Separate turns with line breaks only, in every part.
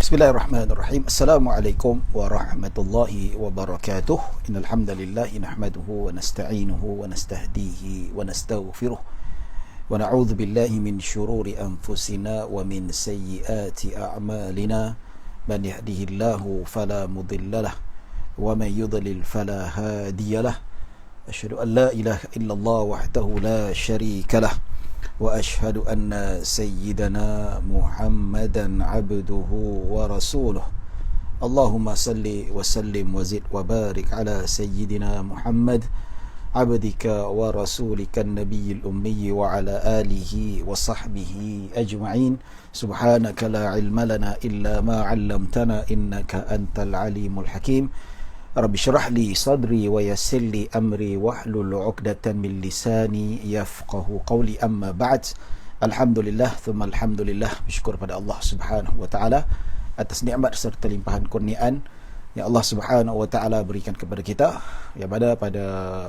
Bismillahirrahmanirrahim. Assalamualaikum warahmatullahi wabarakatuh. Innal hamdalillah nahmaduhu wa nasta'inuhu wa nastahdihi wa nastaghfiruh wa na'udzu billahi min shururi anfusina wa min sayyiati a'malina. Man yahdihillahu fala mudhillalah wa man yudlil fala hadiyalah. Asyhadu an la ilaha illallah wahdahu la syarikalah wa ashhadu anna sayyidana Muhammadan abduhu wa rasuluh. Allahumma salli wa sallim wa zid wa barik ala sayyidina Muhammad abdika wa rasulika nabiyil ummi wa ala alihi wa sahbihi ajma'in. Subhanaka la ilma lana illa ma 'allamtana innaka antal alimul hakim. Rabbi syrah li sadri wa yassir li amri wahlul 'uqdatan min lisani yafqahu qawli. Amma ba'd. Alhamdulillah thumma alhamdulillah, bersyukur pada Allah Subhanahu wa taala atas nikmat serta limpahan kurniaan yang Allah Subhanahu wa taala berikan kepada kita, yang pada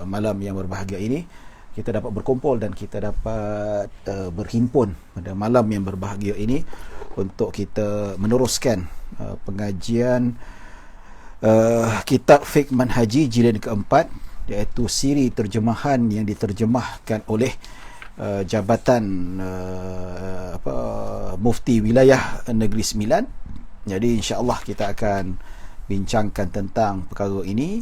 malam yang berbahagia ini kita dapat berkumpul dan kita dapat berhimpun pada malam yang berbahagia ini untuk kita meneruskan pengajian kitab Fiqh Manhaji jilid keempat, iaitu siri terjemahan yang diterjemahkan oleh Jabatan Mufti Wilayah Negeri Sembilan. Jadi insya-Allah kita akan bincangkan tentang perkara ini.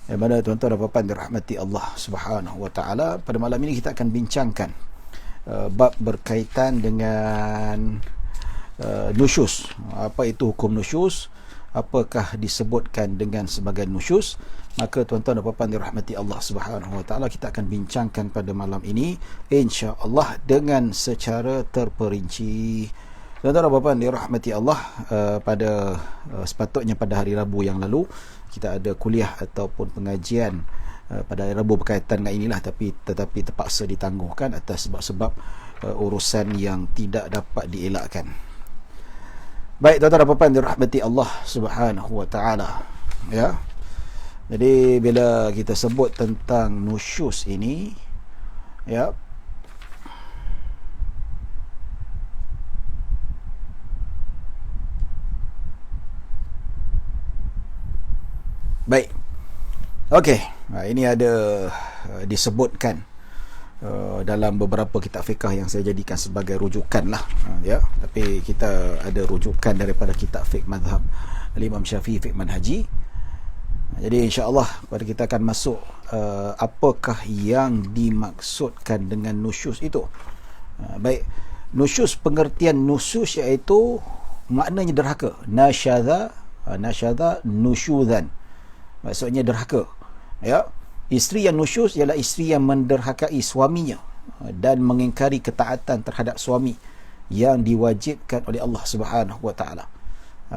Yang mana tuan-tuan dan puan-puan dirahmati Allah Subhanahu wa taala, pada malam ini kita akan bincangkan bab berkaitan dengan nusyus. Apa itu hukum nusyus? Apakah disebutkan dengan sebagai nusyus? Maka tuan-tuan dan puan-puan dirahmati Allah Subhanahu wa taala, kita akan bincangkan pada malam ini insya-Allah dengan secara terperinci. Tuan-tuan dan puan-puan dirahmati Allah, sepatutnya pada hari Rabu yang lalu kita ada kuliah ataupun pengajian pada hari Rabu berkaitan dengan inilah, tetapi terpaksa ditangguhkan atas sebab-sebab urusan yang tidak dapat dielakkan. Baik tuan-tuan dan puan-puan dirahmati Allah Subhanahu wa taala, ya. Jadi bila kita sebut tentang nusyus ini, ya, baik. Okey, ini ada disebutkan dalam beberapa kitab fiqh yang saya jadikan sebagai rujukan lah, ya. Tapi kita ada rujukan daripada kitab fiqh mazhab Imam Syafi'i, Fiqh Manhaji. Jadi insya-Allah pada kita akan masuk apakah yang dimaksudkan dengan nusyus itu. Baik, nusyus, pengertian nusyus iaitu maknanya derhaka. Nasyadha nusyudzan, maksudnya derhaka, ya. Isteri yang nusyus ialah isteri yang menderhakai suaminya dan mengingkari ketaatan terhadap suami yang diwajibkan oleh Allah Subhanahu wa taala.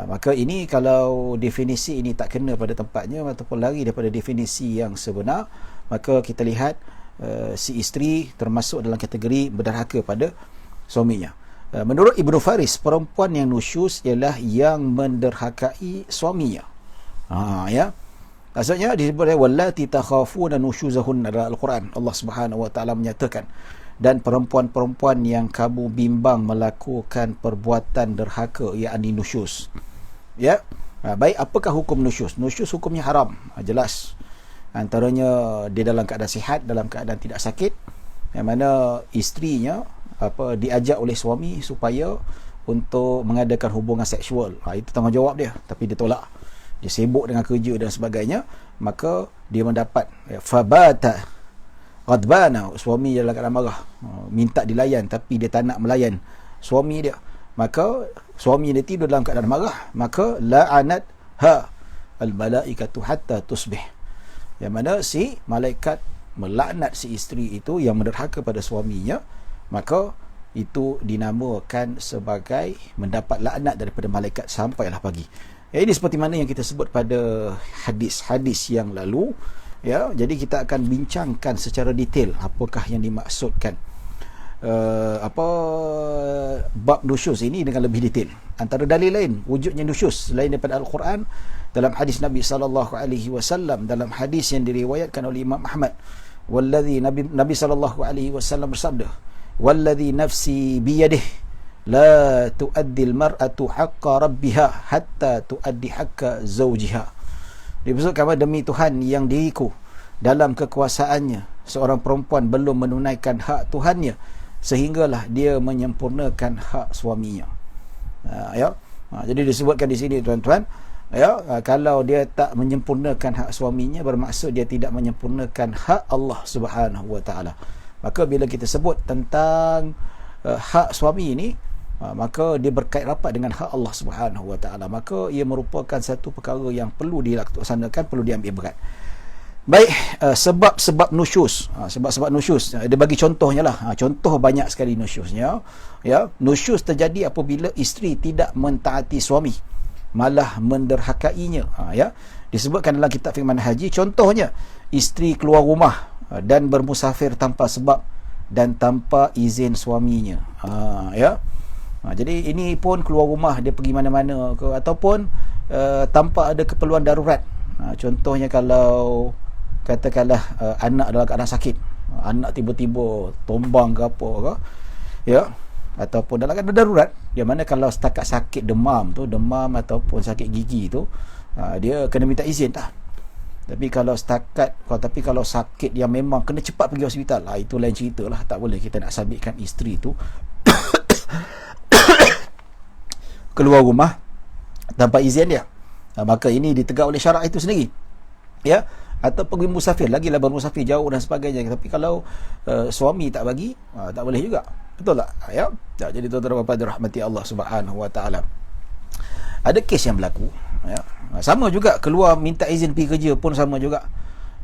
Maka ini kalau definisi ini tak kena pada tempatnya ataupun lari daripada definisi yang sebenar, maka kita lihat si isteri termasuk dalam kategori berderhaka pada suaminya. Menurut Ibnu Faris, perempuan yang nusyus ialah yang menderhakai suaminya. Ya. Maksudnya disebut wallati takhafuna nusyuzahun dalam Al-Quran. Allah Subhanahu wa taala menyatakan, dan perempuan-perempuan yang kamu bimbang melakukan perbuatan derhaka, yakni nusyus. Ya. Baik, apakah hukum nusyus? Nusyus hukumnya haram, jelas. Antaranya dia dalam keadaan sihat, dalam keadaan tidak sakit, yang mana isterinya diajak oleh suami supaya untuk mengadakan hubungan seksual. Itu tanggungjawab dia, tapi dia tolak. Dia sibuk dengan kerja dan sebagainya, maka dia mendapat fabata ghadbana, suami dalam keadaan marah, minta dilayan tapi dia tak nak melayan suami dia. Maka suami dia tidur dalam keadaan marah, maka la'anat ha al malaikatu hatta tusbih, yang mana si malaikat melaknat si isteri itu yang menderhaka pada suaminya, maka itu dinamakan sebagai mendapat laknat daripada malaikat sampailah pagi. Ya, ini seperti mana yang kita sebut pada hadis-hadis yang lalu, ya. Jadi kita akan bincangkan secara detail apakah yang dimaksudkan bab nusyus ini dengan lebih detail. Antara dalil lain wujudnya nusyus selain daripada Al-Quran, dalam hadis Nabi sallallahu alaihi wasallam, dalam hadis yang diriwayatkan oleh Imam Ahmad, Nabi sallallahu alaihi wasallam bersabda, "Walladhi nafsi biyadihi la tu'addil mar'atu haqqa rabbiha hatta tu'addi haqqa zawjiha. Disebutkan demi Tuhan yang diriku, dalam kekuasaannya seorang perempuan belum menunaikan hak Tuhannya sehinggalah dia menyempurnakan hak suaminya. Jadi disebutkan di sini tuan-tuan, kalau dia tak menyempurnakan hak suaminya, bermaksud dia tidak menyempurnakan hak Allah Subhanahu Wa Taala. Maka bila kita sebut tentang hak suami ini, maka dia berkait rapat dengan hak Allah Subhanahu Wa Taala. Maka ia merupakan satu perkara yang perlu dilaksanakan, perlu diambil berat. Baik, sebab-sebab nusyus. Sebab-sebab nusyus, dia bagi contohnya lah. Contoh banyak sekali nusyusnya. Nusyus terjadi apabila isteri tidak mentaati suami, malah menderhakainya. Disebutkan dalam kitab Fiqh Haji, contohnya isteri keluar rumah dan bermusafir tanpa sebab dan tanpa izin suaminya. Jadi ini pun keluar rumah, dia pergi mana-mana ke, ataupun tanpa ada keperluan darurat. Contohnya kalau katakanlah anak dalam keadaan sakit, anak tiba-tiba tombang ke apa ke, ataupun dalam keadaan darurat, di mana kalau setakat sakit demam ataupun sakit gigi tu, dia kena minta izin tak. Tapi kalau sakit yang memang kena cepat pergi hospital, itu lain cerita lah. Tak boleh kita nak sabitkan isteri tu keluar rumah tanpa izin dia. Maka ini ditegak oleh syarak itu sendiri. Atau pergi musafir, lagilah bermusafir jauh dan sebagainya. Tapi kalau suami tak bagi, tak boleh juga. Betul tak? Jadi tuan-tuan dan puan dirahmati Allah Subhanahu Wa Taala. Ada kes yang berlaku, sama juga, keluar minta izin pergi kerja pun sama juga.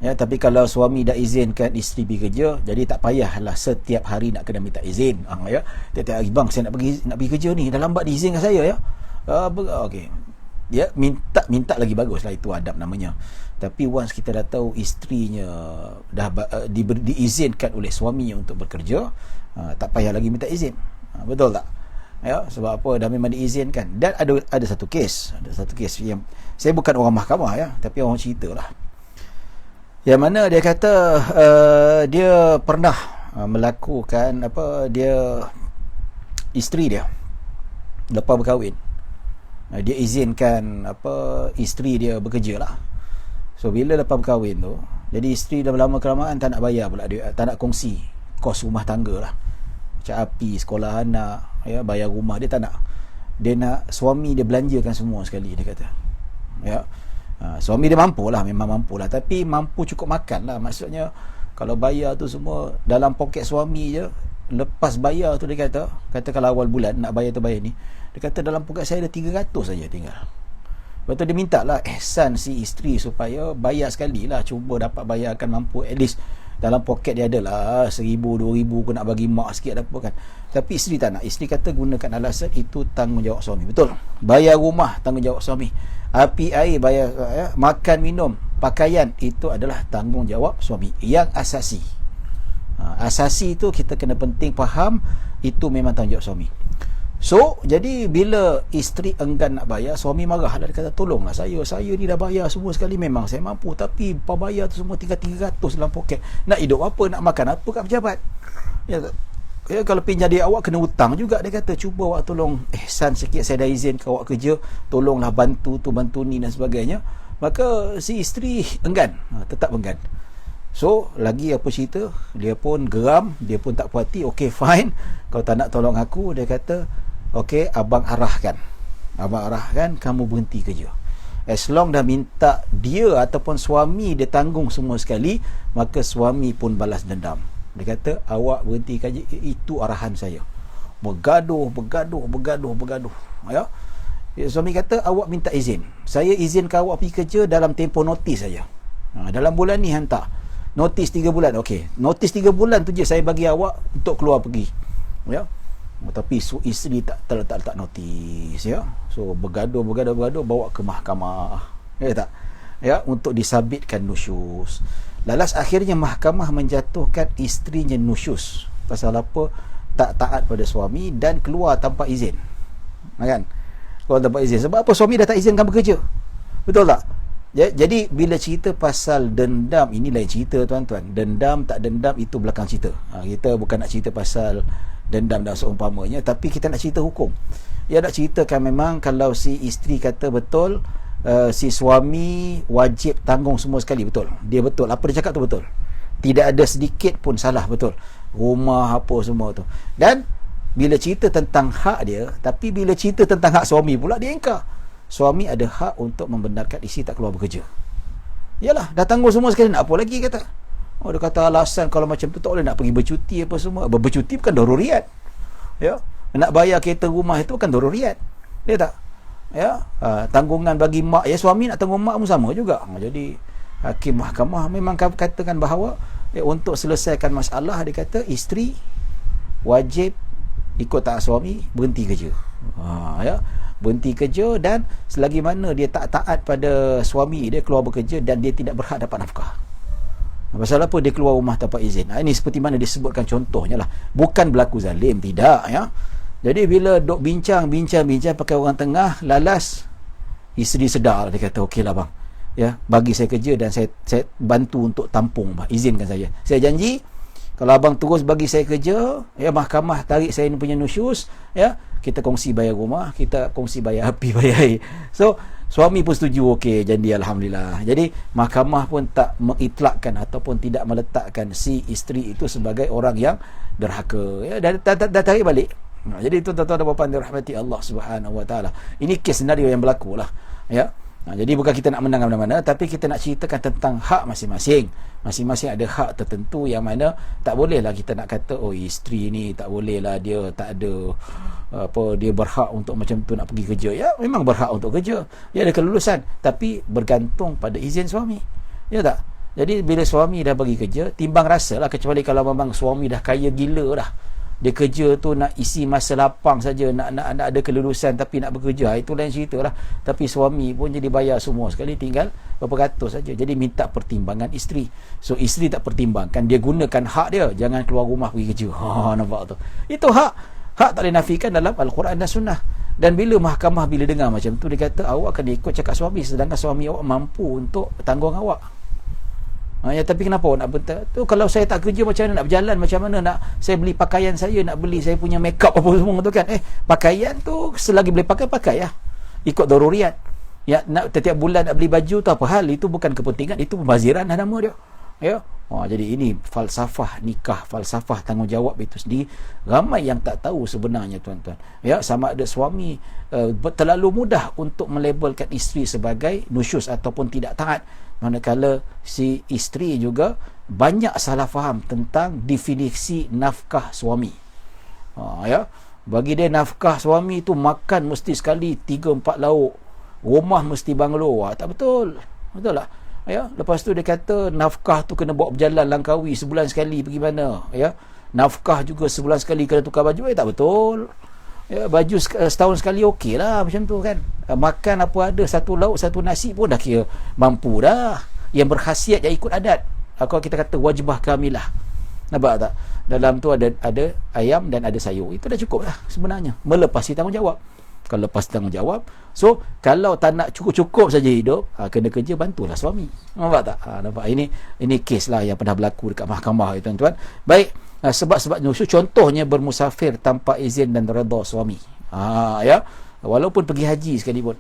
Tapi kalau suami dah izinkan isteri pergi kerja, jadi tak payahlah setiap hari nak kena minta izin. Tiap-tiap hari, bang, saya nak pergi kerja ni, dah lambat diizinkan saya. Okey. Minta lagi baguslah, itu adab namanya. Tapi once kita dah tahu isterinya dah diizinkan oleh suaminya untuk bekerja, tak payah lagi minta izin. Betul tak? Sebab apa? Dah memang diizinkan. Dan ada satu kes yang saya bukan orang mahkamah, tapi orang cerita lah, yang mana dia kata dia pernah melakukan isteri dia lepas berkahwin, dia izinkan isteri dia bekerja lah. So bila lepas berkahwin tu, jadi isteri dah lama kelamaan tak nak bayar pula, dia tak nak kongsi kos rumah tangga lah, macam api, sekolah anak, bayar rumah, dia tak nak. Dia nak suami dia belanjakan semua sekali, dia kata. Suami dia mampu lah, memang mampu lah, tapi mampu cukup makan lah. Maksudnya kalau bayar tu semua dalam poket suami je, lepas bayar tu dia kata kalau awal bulan nak bayar tu bayar ni, dia kata dalam poket saya ada 300 saja tinggal. Lepas tu dia minta lah ihsan si isteri supaya bayar sekali lah, cuba dapat bayarkan, mampu at least dalam poket dia ada lah 1,000, 2,000 aku nak bagi mak sikit apa kan. Tapi isteri tak nak. Isteri kata gunakan alasan itu tanggungjawab suami. Betul, bayar rumah tanggungjawab suami, api air bayar, makan minum pakaian itu adalah tanggungjawab suami yang asasi. Asasi itu kita kena penting faham, itu memang tanggungjawab suami. So jadi bila isteri enggan nak bayar, suami marah lah, dia kata tolonglah saya ni dah bayar semua sekali, memang saya mampu, tapi bayar tu semua tinggal 300 dalam poket, nak hidup apa, nak makan apa kat pejabat. Kalau pinjam dia, awak kena hutang juga, dia kata cuba awak tolong ihsan sikit, saya dah izin ke awak kerja, tolonglah bantu tu bantu ni dan sebagainya. Maka si isteri enggan, tetap enggan. So lagi apa cerita, dia pun geram, dia pun tak puas hati. Okey fine, kalau tak nak tolong aku, dia kata okey, abang arahkan kamu berhenti kerja. As long dah minta dia ataupun suami dia tanggung semua sekali, maka suami pun balas dendam. Dia kata awak berhenti kerja, itu arahan saya. Bergaduh. Suami kata awak minta izin, saya izinkan awak pergi kerja dalam tempoh notis saja. Dalam bulan ni hantar notis 3 bulan. Okey, notis 3 bulan tu je saya bagi awak untuk keluar pergi. Tapi isteri tak letak notis, so bergaduh bawa ke mahkamah, tak, untuk disabitkan nusyus. Lalas akhirnya mahkamah menjatuhkan isterinya nusyus pasal apa? Tak taat pada suami dan keluar tanpa izin, kan? Keluar tanpa izin sebab apa? Suami dah tak izinkan bekerja. Betul tak? Jadi bila cerita pasal dendam, ini lain cerita tuan-tuan. Dendam tak dendam itu belakang cerita. Kita bukan nak cerita pasal dendam dan seumpamanya. Tapi kita nak cerita hukum. Nak ceritakan memang kalau si isteri kata betul, si suami wajib tanggung semua sekali, betul. Dia betul, apa dia cakap tu betul. Tidak ada sedikit pun salah, betul. Rumah apa semua tu. Dan bila cerita tentang hak dia, tapi bila cerita tentang hak suami pula dia ingkar. Suami ada hak untuk membenarkan isteri tak keluar bekerja. Yalah, dah tanggung semua sekali, nak apa lagi kata. Dia kata alasan kalau macam tu tak boleh nak pergi bercuti apa semua. Bercuti bukan daruriyat. Ya. Nak bayar kereta rumah itu bukan daruriyat. Dia tak. Ya, tanggungan bagi mak, suami nak tanggung mak pun sama juga. Jadi hakim mahkamah memang katakan bahawa untuk selesaikan masalah, dia kata isteri wajib ikut taat suami, berhenti kerja. Berhenti kerja, dan selagi mana dia tak taat pada suami dia, keluar bekerja, dan dia tidak berhak dapat nafkah. Pasal apa dia keluar rumah tanpa izin? Ini seperti mana disebutkan contohnya lah. Bukan berlaku zalim, tidak ya. Jadi bila duk bincang pakai orang tengah, lalas isteri sedar, dia kata okeylah bang, ya, bagi saya kerja dan saya bantu untuk tampung, bang, izinkan saya janji kalau abang terus bagi saya kerja, ya, mahkamah tarik saya punya nusyus, ya, kita kongsi bayar rumah, kita kongsi bayar api, bayar air. So suami pun setuju, okey, jadi alhamdulillah. Jadi mahkamah pun tak mengitlakkan ataupun tidak meletakkan si isteri itu sebagai orang yang derhaka, ya, dah tarik balik. Jadi itu tuan-tuan dan puan dirahmati Allah Subhanahu Wa Taala. Ini kes senario yang berlaku lah, ya. Jadi bukan kita nak menang mana-mana, tapi kita nak ceritakan tentang hak masing-masing. Masing-masing ada hak tertentu yang mana tak bolehlah kita nak kata isteri ni tak bolehlah, dia tak ada dia berhak untuk macam tu nak pergi kerja. Ya, memang berhak untuk kerja. Dia ada kelulusan, tapi bergantung pada izin suami. Ya tak? Jadi bila suami dah bagi kerja, timbang rasa lah, kecuali kalau memang suami dah kaya gila dah. Dia kerja tu nak isi masa lapang saja, nak ada kelulusan tapi nak bekerja, itu lain cerita lah. Tapi suami pun jadi bayar semua sekali, tinggal berapa ratus saja. Jadi minta pertimbangan isteri. So isteri tak pertimbangkan, dia gunakan hak dia, jangan keluar rumah pergi kerja. Nampak tu? Itu hak tak boleh nafikan dalam Al-Quran dan Sunnah. Dan bila mahkamah bila dengar macam tu, dia kata awak kena ikut cakap suami, sedangkan suami awak mampu untuk tanggung awak. Tapi kenapa awak nak bentak tu? Kalau saya tak kerja, macam mana nak berjalan, macam mana nak saya beli pakaian saya, nak beli saya punya make up apa semua tu kan. Pakaian tu selagi boleh pakai ya, ikut daruriyat. Ya, nak setiap bulan nak beli baju tu apa hal, itu bukan kepentingan, itu pembaziran dah nama dia, ya. Jadi ini falsafah nikah, falsafah tanggungjawab itu sendiri ramai yang tak tahu sebenarnya, tuan-tuan. Ya, sama ada suami terlalu mudah untuk melabelkan isteri sebagai nusyus ataupun tidak taat, manakala si isteri juga banyak salah faham tentang definisi nafkah suami. Ya, bagi dia nafkah suami tu makan mesti sekali 3-4 lauk, rumah mesti banglo. Tak betul. Betul tak? Ya, lepas tu dia kata nafkah tu kena bawa berjalan Langkawi sebulan sekali pergi mana, ya. Nafkah juga sebulan sekali kena tukar baju. Tak betul. Ya, baju setahun sekali okey lah macam tu kan. Makan apa ada, satu lauk satu nasi pun dah kira mampu dah. Yang berkhasiat yang ikut adat, kalau kita kata wajibah kamilah, nampak tak? Dalam tu ada ayam dan ada sayur. Itu dah cukup lah sebenarnya, melepasi tanggungjawab. Kalau lepas tanggungjawab, so kalau tak nak cukup-cukup saja hidup, kena kerja, bantulah suami. Nampak tak? Nampak? Ini kes lah yang pernah berlaku dekat mahkamah, tuan-tuan. Baik, sebab-sebab nusyus, contohnya bermusafir tanpa izin dan redha suami. Ya, walaupun pergi haji sekalipun,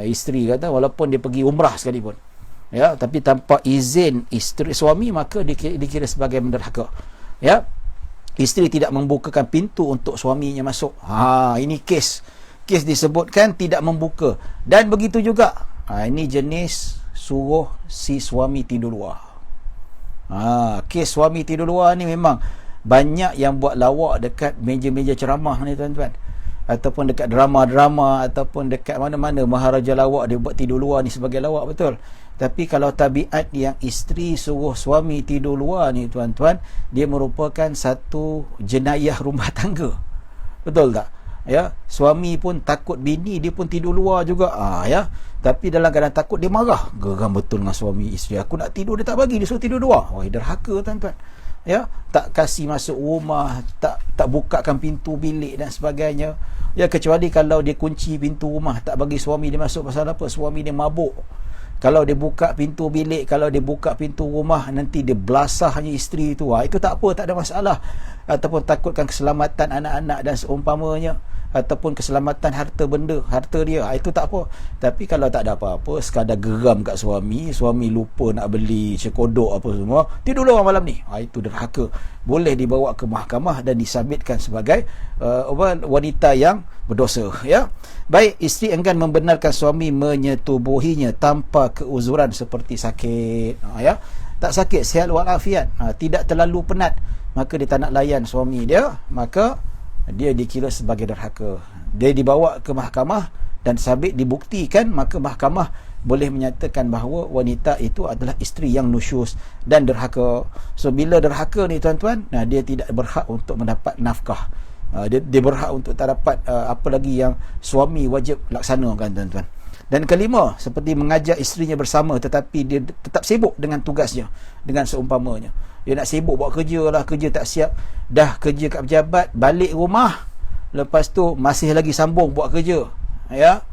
isteri kata walaupun dia pergi umrah sekalipun, ya, tapi tanpa izin isteri suami, maka dikira sebagai menderhaka. Ya, isteri tidak membukakan pintu untuk suaminya masuk. Ini kes disebutkan tidak membuka. Dan begitu juga, ini jenis suruh si suami tidur luar. Kes suami tidur luar ni memang banyak yang buat lawak dekat meja-meja ceramah ni, tuan-tuan, ataupun dekat drama-drama, ataupun dekat mana-mana maharaja lawak, dia buat tidur luar ni sebagai lawak, betul. Tapi kalau tabiat yang isteri suruh suami tidur luar ni, tuan-tuan, dia merupakan satu jenayah rumah tangga. Betul tak? Ya, suami pun takut bini dia pun tidur luar juga. Ya, tapi dalam keadaan takut dia marah. Geram betul dengan suami isteri. Aku nak tidur, dia tak bagi, dia suruh tidur luar. Derhaka, tuan-tuan. Ya, tak kasih masuk rumah, tak tak bukakan pintu bilik dan sebagainya. Ya, kecuali kalau dia kunci pintu rumah, tak bagi suami dia masuk. Pasal apa? Suami dia mabuk. Kalau dia buka pintu bilik, kalau dia buka pintu rumah, nanti dia belasahnya isteri itu. Itu tak apa, tak ada masalah. Ataupun takutkan keselamatan anak-anak dan seumpamanya, ataupun keselamatan harta benda, harta dia, itu tak apa. Tapi kalau tak ada apa-apa, sekadar geram kat suami, suami lupa nak beli cekodok apa semua, tidurlah malam ni, itu derhaka. Boleh dibawa ke mahkamah dan disabitkan sebagai wanita yang berdosa, ya. Baik, isteri enggan membenarkan suami menyetubuhinya tanpa keuzuran seperti sakit, ya. Tak sakit, sihat walafiat, tidak terlalu penat, maka dia tak nak layan suami dia, maka dia dikira sebagai derhaka. Dia dibawa ke mahkamah dan sabit dibuktikan, maka mahkamah boleh menyatakan bahawa wanita itu adalah isteri yang nusyus dan derhaka. So bila derhaka ni tuan-tuan, dia tidak berhak untuk mendapat nafkah. Dia berhak untuk tak dapat apa lagi yang suami wajib laksanakan, tuan-tuan. Dan kelima, seperti mengajak isterinya bersama tetapi dia tetap sibuk dengan tugasnya, dengan seumpamanya. Dia nak sibuk buat kerja lah, kerja tak siap. Dah kerja kat pejabat, balik rumah, lepas tu masih lagi sambung buat kerja. Ya.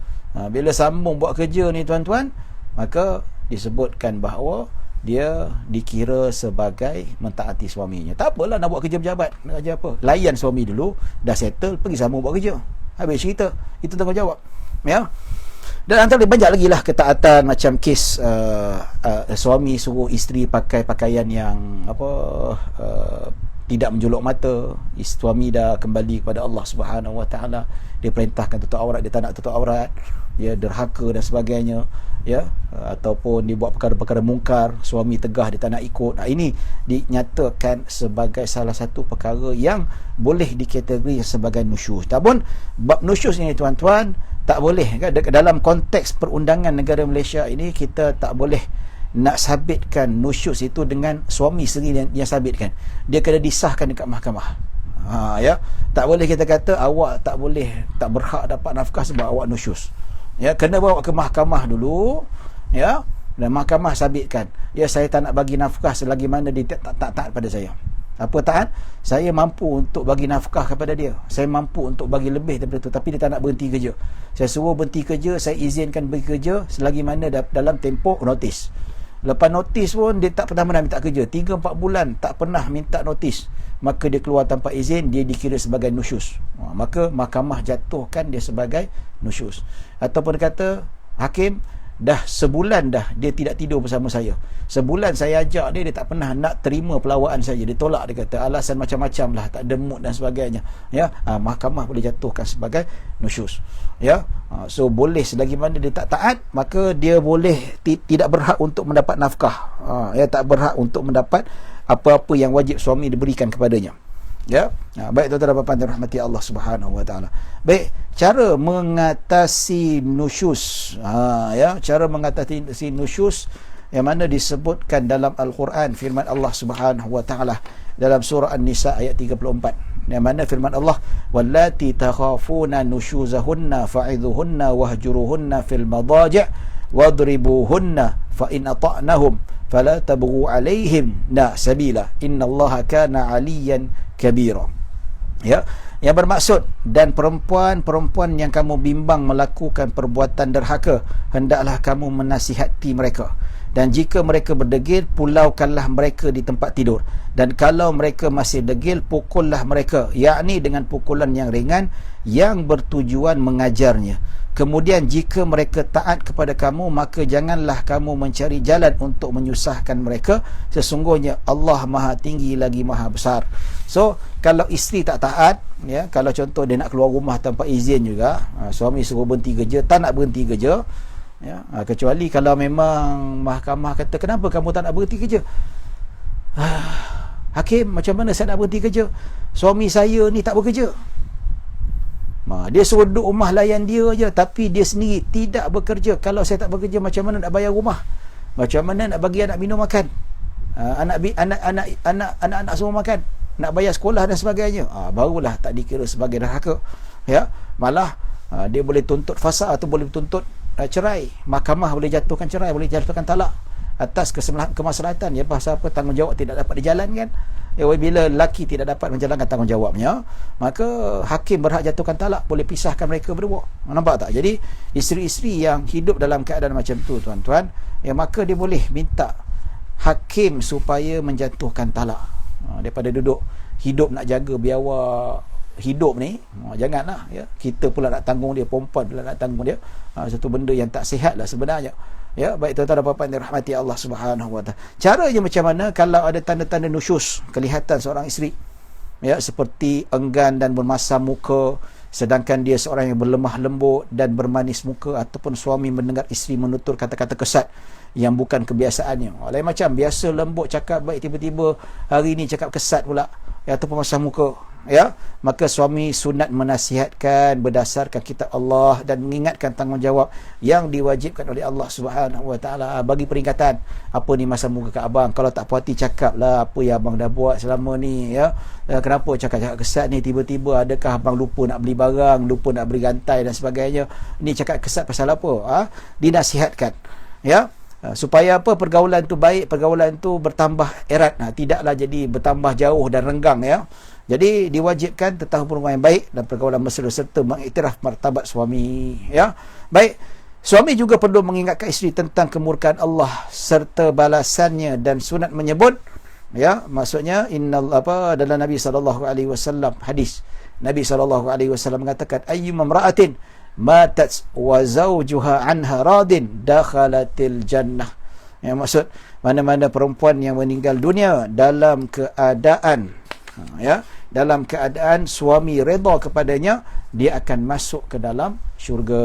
Bila sambung buat kerja ni tuan-tuan, maka disebutkan bahawa dia dikira sebagai mentaati suaminya. Tak apalah nak buat kerja pejabat, nak kerja apa, layan suami dulu, dah settle, pergi sambung buat kerja. Habis cerita. Itu tanggungjawab. Ya. Dan antara banyak lagi lah ketaatan, macam kes suami suruh isteri pakai pakaian yang tidak menjolok mata. Suami dah kembali kepada Allah Subhanahu Wa Taala, dia perintahkan tutup aurat, dia tak nak tutup aurat, ya, derhaka dan sebagainya, ya. Ataupun dia buat perkara-perkara mungkar, suami tegah, dia tak nak ikut. Ini dinyatakan sebagai salah satu perkara yang boleh dikategori sebagai nusyus. Namun bab nusyus ini tuan-tuan, tak boleh kan? Dalam konteks perundangan negara Malaysia ini, kita tak boleh nak sabitkan nusyus itu dengan suami sendiri yang sabitkan. Dia kena disahkan dekat mahkamah. Ya, tak boleh kita kata awak tak boleh, tak berhak dapat nafkah sebab awak nusyus. Ya, kena bawa ke mahkamah dulu, ya, dan mahkamah sabitkan, ya, saya tak nak bagi nafkah selagi mana dia tak taat pada saya. Apa taat? Saya mampu untuk bagi nafkah kepada dia, saya mampu untuk bagi lebih daripada itu, tapi dia tak nak berhenti kerja. Saya suruh berhenti kerja, saya izinkan pergi kerja selagi mana dalam tempoh notis. Lepas notis pun dia tak pernah minta kerja, 3-4 bulan tak pernah minta notis, maka dia keluar tanpa izin, dia dikira sebagai nusyus. Maka mahkamah jatuhkan dia sebagai nusyus. Ataupun dia kata, hakim, dah sebulan dah dia tidak tidur bersama saya, sebulan saya ajak dia, dia tak pernah nak terima pelawaan saya, dia tolak, dia kata alasan macam-macam lah, tak ada mood dan sebagainya, ya. Mahkamah boleh jatuhkan sebagai nusyus, ya. So boleh, selagi mana dia tak taat, maka dia boleh tidak berhak untuk mendapat nafkah, ya, tak berhak untuk mendapat apa-apa yang wajib suami diberikan kepadanya, ya. Baik tuan-tuan dan puan-puan dirahmati Allah Subhanahu Wa Taala. Baik, cara mengatasi nusyus, ya, cara mengatasi nusyus yang mana disebutkan dalam Al-Quran, firman Allah Subhanahu Wa Taala dalam surah An-Nisa ayat 34, yang mana firman Allah, wallati takhafuna nusyuzahunna fa'idhuhunna wahjuruhunna fil madaji' wadribuhunna fa in ata'nahum fala tabghu alaihim sabila innallaha kana aliyan kabira. Ya, yang bermaksud, dan perempuan-perempuan yang kamu bimbang melakukan perbuatan derhaka, hendaklah kamu menasihati mereka, dan jika mereka berdegil, pulaukanlah mereka di tempat tidur, dan kalau mereka masih degil, pukullah mereka, yakni dengan pukulan yang ringan yang bertujuan mengajarnya. Kemudian jika mereka taat kepada kamu, maka janganlah kamu mencari jalan untuk menyusahkan mereka, sesungguhnya Allah Maha Tinggi lagi Maha Besar. So kalau isteri tak taat, ya, kalau contoh dia nak keluar rumah tanpa izin juga, suami suruh berhenti kerja, tak nak berhenti kerja, ya, kecuali kalau memang mahkamah kata, kenapa kamu tak nak berhenti kerja? Hakim, macam mana saya nak berhenti kerja? Suami saya ni tak bekerja. Dia suruh duduk rumah layan dia je, tapi dia sendiri tidak bekerja. Kalau saya tak bekerja, macam mana nak bayar rumah? Macam mana nak bagi anak minum makan? Anak-anak semua makan, nak bayar sekolah dan sebagainya. Barulah tak dikira sebagai derhaka, ya. Malah dia boleh tuntut fasa atau boleh tuntut cerai. Mahkamah boleh jatuhkan cerai, boleh jatuhkan talak atas kemaslahatan, ya. Pasal apa? Tanggungjawab tidak dapat dijalankan. Bila lelaki tidak dapat menjalankan tanggungjawabnya, maka hakim berhak jatuhkan talak, boleh pisahkan mereka berdua. Nampak tak? Jadi isteri-isteri yang hidup dalam keadaan macam tu, tuan-tuan, maka dia boleh minta hakim supaya menjatuhkan talak. Daripada duduk hidup nak jaga biawak hidup ni, janganlah, kita pula nak tanggung dia, perempuan pula nak tanggung dia. Satu benda yang tak sihat lah sebenarnya. Baik tuan-tuan dan puan-puan dirahmati Allah Subhanahu wa taala. Caranya macam mana kalau ada tanda-tanda nusyus, kelihatan seorang isteri seperti enggan dan bermasam muka, sedangkan dia seorang yang berlemah lembut dan bermanis muka, ataupun suami mendengar isteri menutur kata-kata kesat yang bukan kebiasaannya. Lain macam biasa lembut cakap baik, tiba-tiba hari ni cakap kesat pula, ataupun masam muka, maka suami sunat menasihatkan berdasarkan kitab Allah dan mengingatkan tanggungjawab yang diwajibkan oleh Allah Subhanahu wa taala. Bagi peringatan, apa ni masam muka kat abang, kalau tak puas hati cakaplah apa yang abang dah buat selama ni, kenapa cakap-cakap kesat ni, tiba-tiba adakah abang lupa nak beli barang, lupa nak beli gantai dan sebagainya, ni cakap kesat pasal apa? Dinasihatkan, supaya apa, pergaulan tu baik, pergaulan tu bertambah erat, tidaklah jadi bertambah jauh dan renggang. Jadi diwajibkan tentang hubungan yang baik dan pergaulan mesra serta mengiktiraf martabat suami. Baik, suami juga perlu mengingatkan isteri tentang kemurkaan Allah serta balasannya, dan sunat menyebut, maksudnya dalam Nabi SAW, hadis Nabi SAW mengatakan, ayyuma imra'atin matat wa zawjuha anha radin dakhalatil jannah. Maksud, mana-mana perempuan yang meninggal dunia dalam keadaan dalam keadaan suami redha kepadanya, dia akan masuk ke dalam syurga.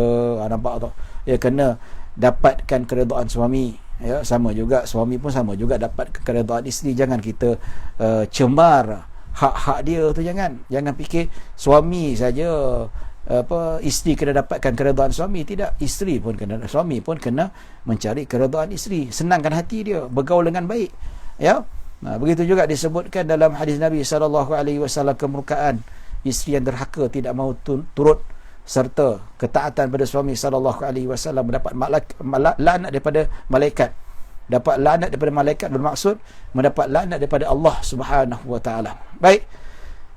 Nampak tak? Kena dapatkan keredaan suami. Sama juga suami pun sama juga dapat keredaan isteri. Jangan kita cemar hak-hak dia tu, jangan fikir suami saja isteri kena dapatkan keredaan suami. Tidak, suami pun kena mencari keredaan isteri, senangkan hati dia, bergaul dengan baik. Begitu juga disebutkan dalam hadis Nabi SAW, kemurkaan isteri yang derhaka, tidak mahu turut serta ketaatan pada suami SAW, mendapat laknat daripada malaikat. Dapat laknat daripada malaikat bermaksud mendapat laknat daripada Allah Subhanahu wa taala. Baik,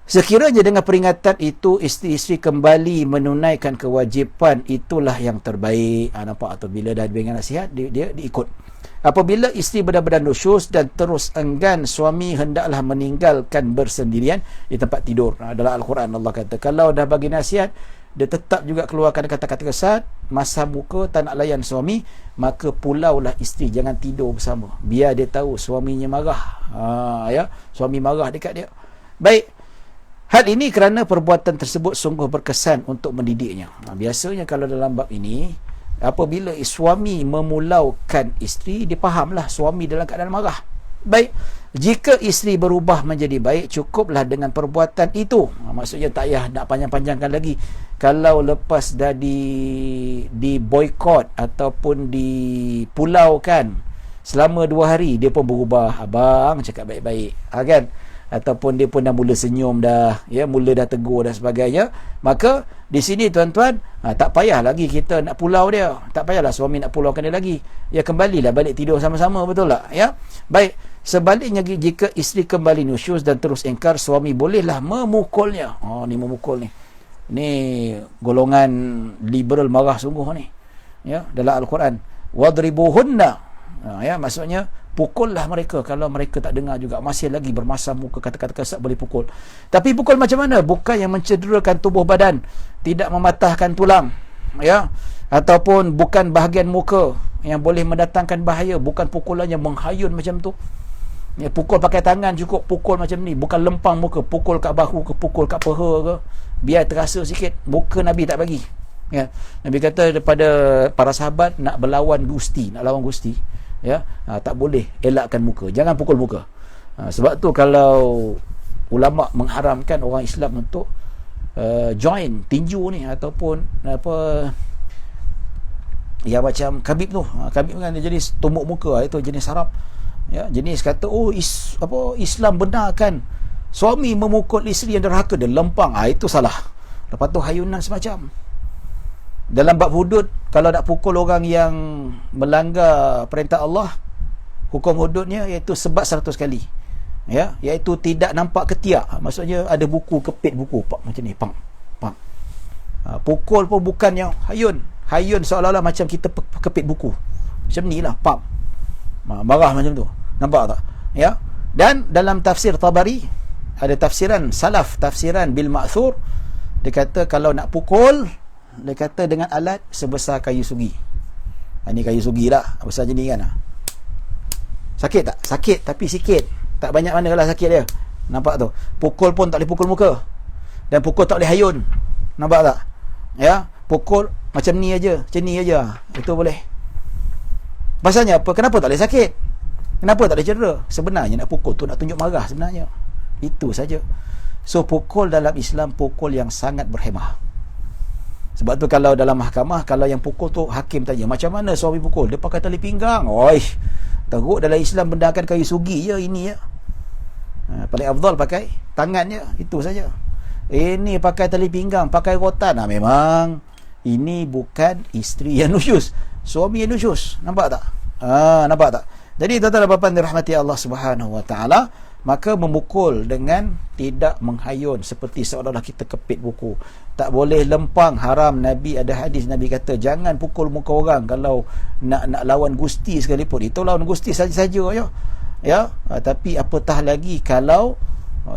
sekiranya dengan peringatan itu isteri-isteri kembali menunaikan kewajipan, itulah yang terbaik. Nampak atau bila dah dengar nasihat, dia ikut. Apabila isteri benar-benar nusyus dan terus enggan, suami hendaklah meninggalkan bersendirian di tempat tidur. Dalam Al-Quran Allah kata, kalau dah bagi nasihat, dia tetap juga keluarkan kata-kata kesat, masam muka, tak nak layan suami, maka pulaulah isteri, jangan tidur bersama. Biar dia tahu suaminya marah. Suami marah dekat dia. Baik, hal ini kerana perbuatan tersebut sungguh berkesan untuk mendidiknya. Biasanya kalau dalam bab ini, apabila suami memulaukan isteri, dia fahamlah suami dalam keadaan marah. Baik, jika isteri berubah menjadi baik, cukuplah dengan perbuatan itu. Maksudnya tak payah nak panjang-panjangkan lagi. Kalau lepas dah di boykot ataupun dipulaukan selama 2 hari, dia pun berubah, abang cakap baik-baik, kan? Ataupun dia pun dah mula senyum dah, mula dah tegur dan sebagainya, maka di sini tuan-tuan, tak payah lagi kita nak pulau dia, tak payahlah suami nak pulaukan dia lagi, kembalilah balik tidur sama-sama, betul tak? Baik, sebaliknya jika isteri kembali nusyus dan terus ingkar, suami bolehlah memukulnya. Ni memukul ni golongan liberal marah sungguh ni, dalam Al-Quran, wadribuhunna, maksudnya pukullah mereka. Kalau mereka tak dengar juga, masih lagi bermasam muka, kata-kata kasar, boleh pukul. Tapi pukul macam mana? Bukan yang mencederakan tubuh badan, tidak mematahkan tulang, ataupun bukan bahagian muka yang boleh mendatangkan bahaya. Bukan pukulan yang menghayun macam tu. Pukul pakai tangan cukup, pukul macam ni, bukan lempang muka, pukul kat bahu ke, pukul kat peha ke, biar terasa sikit. Muka Nabi tak bagi. Nabi kata daripada para sahabat nak berlawan Gusti, nak lawan Gusti, tak boleh elakkan muka, jangan pukul muka. Sebab tu kalau ulama mengharamkan orang Islam untuk join tinju ni, ataupun yang macam Khabib tu, Khabib kan dia jenis tumbuk muka, itu jenis haram. Jenis kata Islam benarkan suami memukul isteri yang derhaka, dia lempang, itu salah. Lepas tu hayunan semacam. Dalam bab hudud, kalau nak pukul orang yang melanggar perintah Allah, hukum hududnya iaitu sebat 100 kali. Ya, iaitu tidak nampak ketiak. Maksudnya ada buku, kepit buku pak macam ni, pang pang. Pukul pun bukan yang hayun. Hayun seolah-olah macam kita kepit buku. Macam ni lah, pang. Marah macam tu. Nampak tak? Ya. Dan dalam tafsir Tabari ada tafsiran salaf, tafsiran bil ma'thur, dia kata kalau nak pukul, dia kata dengan alat sebesar kayu sugi. Ini kayu sugi lah, besar je ni kan. Sakit tak? Sakit tapi sikit, tak banyak mana lah sakit dia. Nampak tu? Pukul pun tak boleh pukul muka, dan pukul tak boleh hayun. Nampak tak? Ya, pukul macam ni aja, macam ni aja, itu boleh. Pasalnya apa? Kenapa tak boleh sakit? Kenapa tak boleh cedera? Sebenarnya nak pukul tu nak tunjuk marah sebenarnya. Itu saja. So pukul dalam Islam, pukul yang sangat berhemah. Sebab tu kalau dalam mahkamah, kalau yang pukul tu hakim tanya, macam mana suami pukul? Dia pakai tali pinggang. Oi, teruk dalam Islam benda akan kayu sugi je ini ya. Paling afdal pakai tangannya, itu saja. Ini pakai tali pinggang, pakai rotan. Memang ini bukan isteri yang nusyus, suami yang nusyus. Nampak tak? Nampak tak? Jadi tuan-tuan dan puan-puan dirahmati Allah Subhanahu Wa Taala, maka memukul dengan tidak menghayun seperti seolah-olah kita kepit buku. Tak boleh lempang, haram. Nabi ada hadis, Nabi kata jangan pukul muka orang kalau nak lawan gusti sekalipun. Itu lawan gusti saja-saja ya. Tapi apatah lagi kalau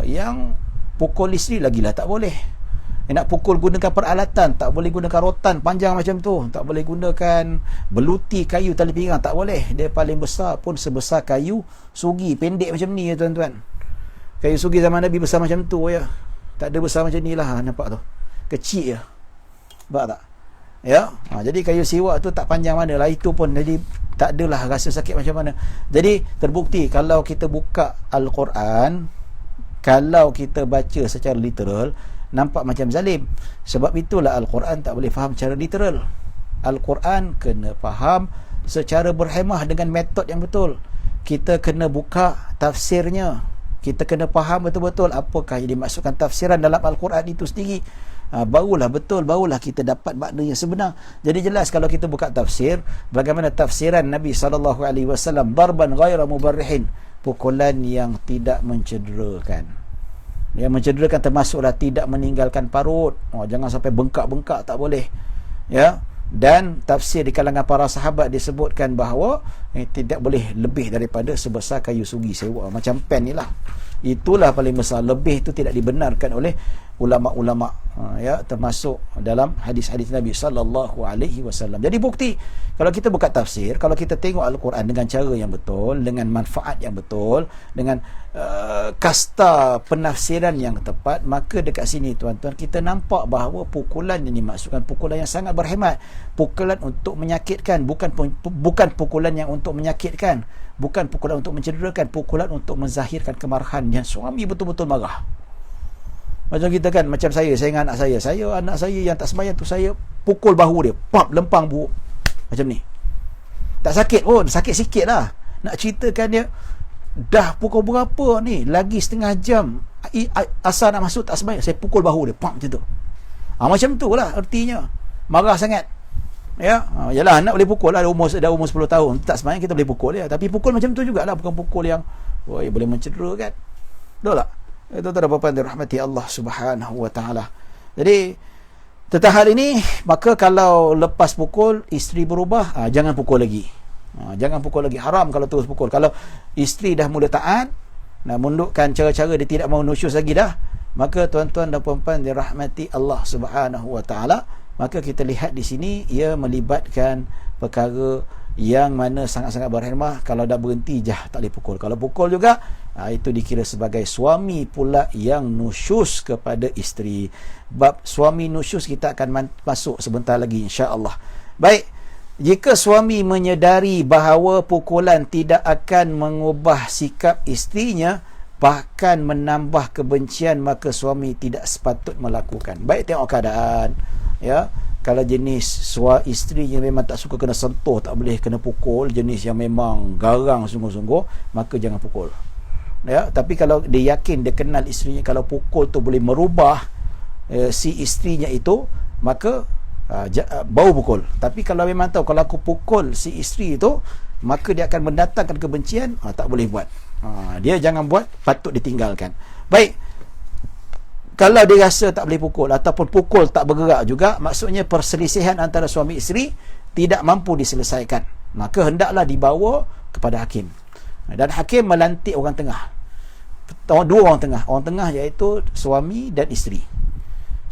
yang pukul isteri, lagilah tak boleh. Nak pukul gunakan peralatan, tak boleh gunakan rotan panjang macam tu, tak boleh gunakan beluti kayu tali pinggang, tak boleh. Dia paling besar pun sebesar kayu sugi, pendek macam ni ya tuan-tuan. Kayu sugi zaman Nabi besar macam tu ya. Tak ada besar macam ni lah, nampak tu. Kecil ya. Nampak tak? Ya. Jadi kayu siwak tu tak panjang mana lah, itu pun jadi tak adalah rasa sakit macam mana. Jadi terbukti kalau kita buka Al-Quran, kalau kita baca secara literal, nampak macam zalim. Sebab itulah Al-Quran tak boleh faham secara literal. Al-Quran kena faham secara berhemah dengan metod yang betul. Kita kena buka tafsirnya, kita kena faham betul-betul apakah yang dimaksudkan tafsiran dalam Al-Quran itu sendiri. Barulah betul, barulah kita dapat makna yang sebenar. Jadi jelas kalau kita buka tafsir, bagaimana tafsiran Nabi SAW, darban ghaira mubarrihin, pukulan yang tidak mencederakan. Yang mencederakan termasuklah tidak meninggalkan parut. Jangan sampai bengkak-bengkak, tak boleh. Ya. Dan tafsir di kalangan para sahabat disebutkan bahawa tidak boleh lebih daripada sebesar kayu sugi sewa, macam pen ni lah. Itulah paling besar. Lebih itu tidak dibenarkan oleh ulama-ulama ya, termasuk dalam hadis-hadis Nabi sallallahu alaihi wasallam. Jadi bukti kalau kita buka tafsir, kalau kita tengok Al-Quran dengan cara yang betul, dengan manfaat yang betul, dengan kasta penafsiran yang tepat, maka dekat sini tuan-tuan kita nampak bahawa pukulan yang dimaksudkan pukulan yang sangat berhemat, pukulan untuk menyakitkan, bukan pukulan yang untuk menyakitkan, bukan pukulan untuk mencederakan, pukulan untuk menzahirkan kemarahan yang suami betul-betul marah. Macam kita kan, macam saya dengan anak saya yang tak sembahyang tu, saya pukul bahu dia, pap, lempang bahu macam ni. Tak sakit pun, sakit sikit lah. Nak ceritakan dia dah pukul berapa ni, lagi setengah jam asal nak masuk tak sembahyang, saya pukul bahu dia, pap, macam tu. Macam tu lah artinya, marah sangat. Ya, yalah anak boleh pukul lah, dah umur 10 tahun, tak sembahyang kita boleh pukul dia, tapi pukul macam tu jugalah, bukan pukul yang boleh mencederakan. Betul tak? Itu terdapat dirahmati Allah Subhanahu Wa Taala. Jadi tentang hal ini, maka kalau lepas pukul isteri berubah, jangan pukul lagi. Jangan pukul lagi, haram kalau terus pukul. Kalau isteri dah mula taat, nak mundukkan cara-cara dia tidak mau nusyus lagi dah, maka tuan-tuan dan puan-puan dirahmati Allah Subhanahu Wa Taala, maka kita lihat di sini ia melibatkan perkara yang mana sangat-sangat berhemah. Kalau dah berhenti tak boleh pukul. Kalau pukul juga, itu dikira sebagai suami pula yang nusyus kepada isteri. Bab suami nusyus kita akan masuk sebentar lagi insya-Allah. Baik, jika suami menyedari bahawa pukulan tidak akan mengubah sikap isterinya, bahkan menambah kebencian, maka suami tidak sepatut melakukan. Baik, tengok keadaan ya. Kalau jenis isteri yang memang tak suka kena sentuh, tak boleh kena pukul, jenis yang memang garang sungguh-sungguh, maka jangan pukul. Ya, tapi kalau dia yakin, dia kenal isterinya, kalau pukul tu boleh merubah si isterinya itu, maka bau pukul. Tapi kalau memang tahu kalau aku pukul si isteri itu, maka dia akan mendatangkan kebencian, tak boleh buat. Dia jangan buat, patut ditinggalkan. Baik, kalau dia rasa tak boleh pukul ataupun pukul tak bergerak juga, maksudnya perselisihan antara suami isteri tidak mampu diselesaikan, maka hendaklah dibawa kepada hakim, dan hakim melantik orang tengah, dua orang tengah iaitu suami dan isteri.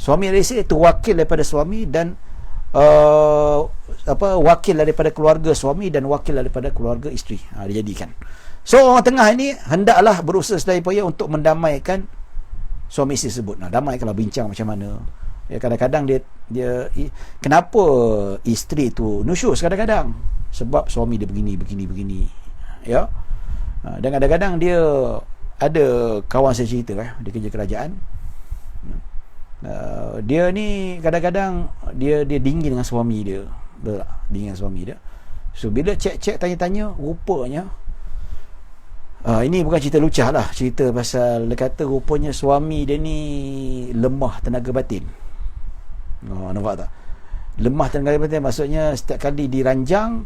Suami dan isteri itu wakil daripada suami dan wakil daripada keluarga suami dan wakil daripada keluarga isteri. Dijadikan. So orang tengah ini hendaklah berusaha sedaya upaya untuk mendamaikan suami isteri tersebut. Damaikanlah, bincang macam mana. Ya, kadang-kadang dia kenapa isteri tu nusyus kadang-kadang sebab suami dia begini. Ya. Dan kadang-kadang dia ada kawan saya cerita dia kerja kerajaan. Dia ni kadang-kadang dia dingin dengan suami dia. Dingin dengan suami dia. So bila cek tanya-tanya, rupanya ini bukan cerita lucah lah, cerita pasal dia kata rupanya suami dia ni lemah tenaga batin. Nampak tak? Lemah tenaga batin maksudnya setiap kali diranjang,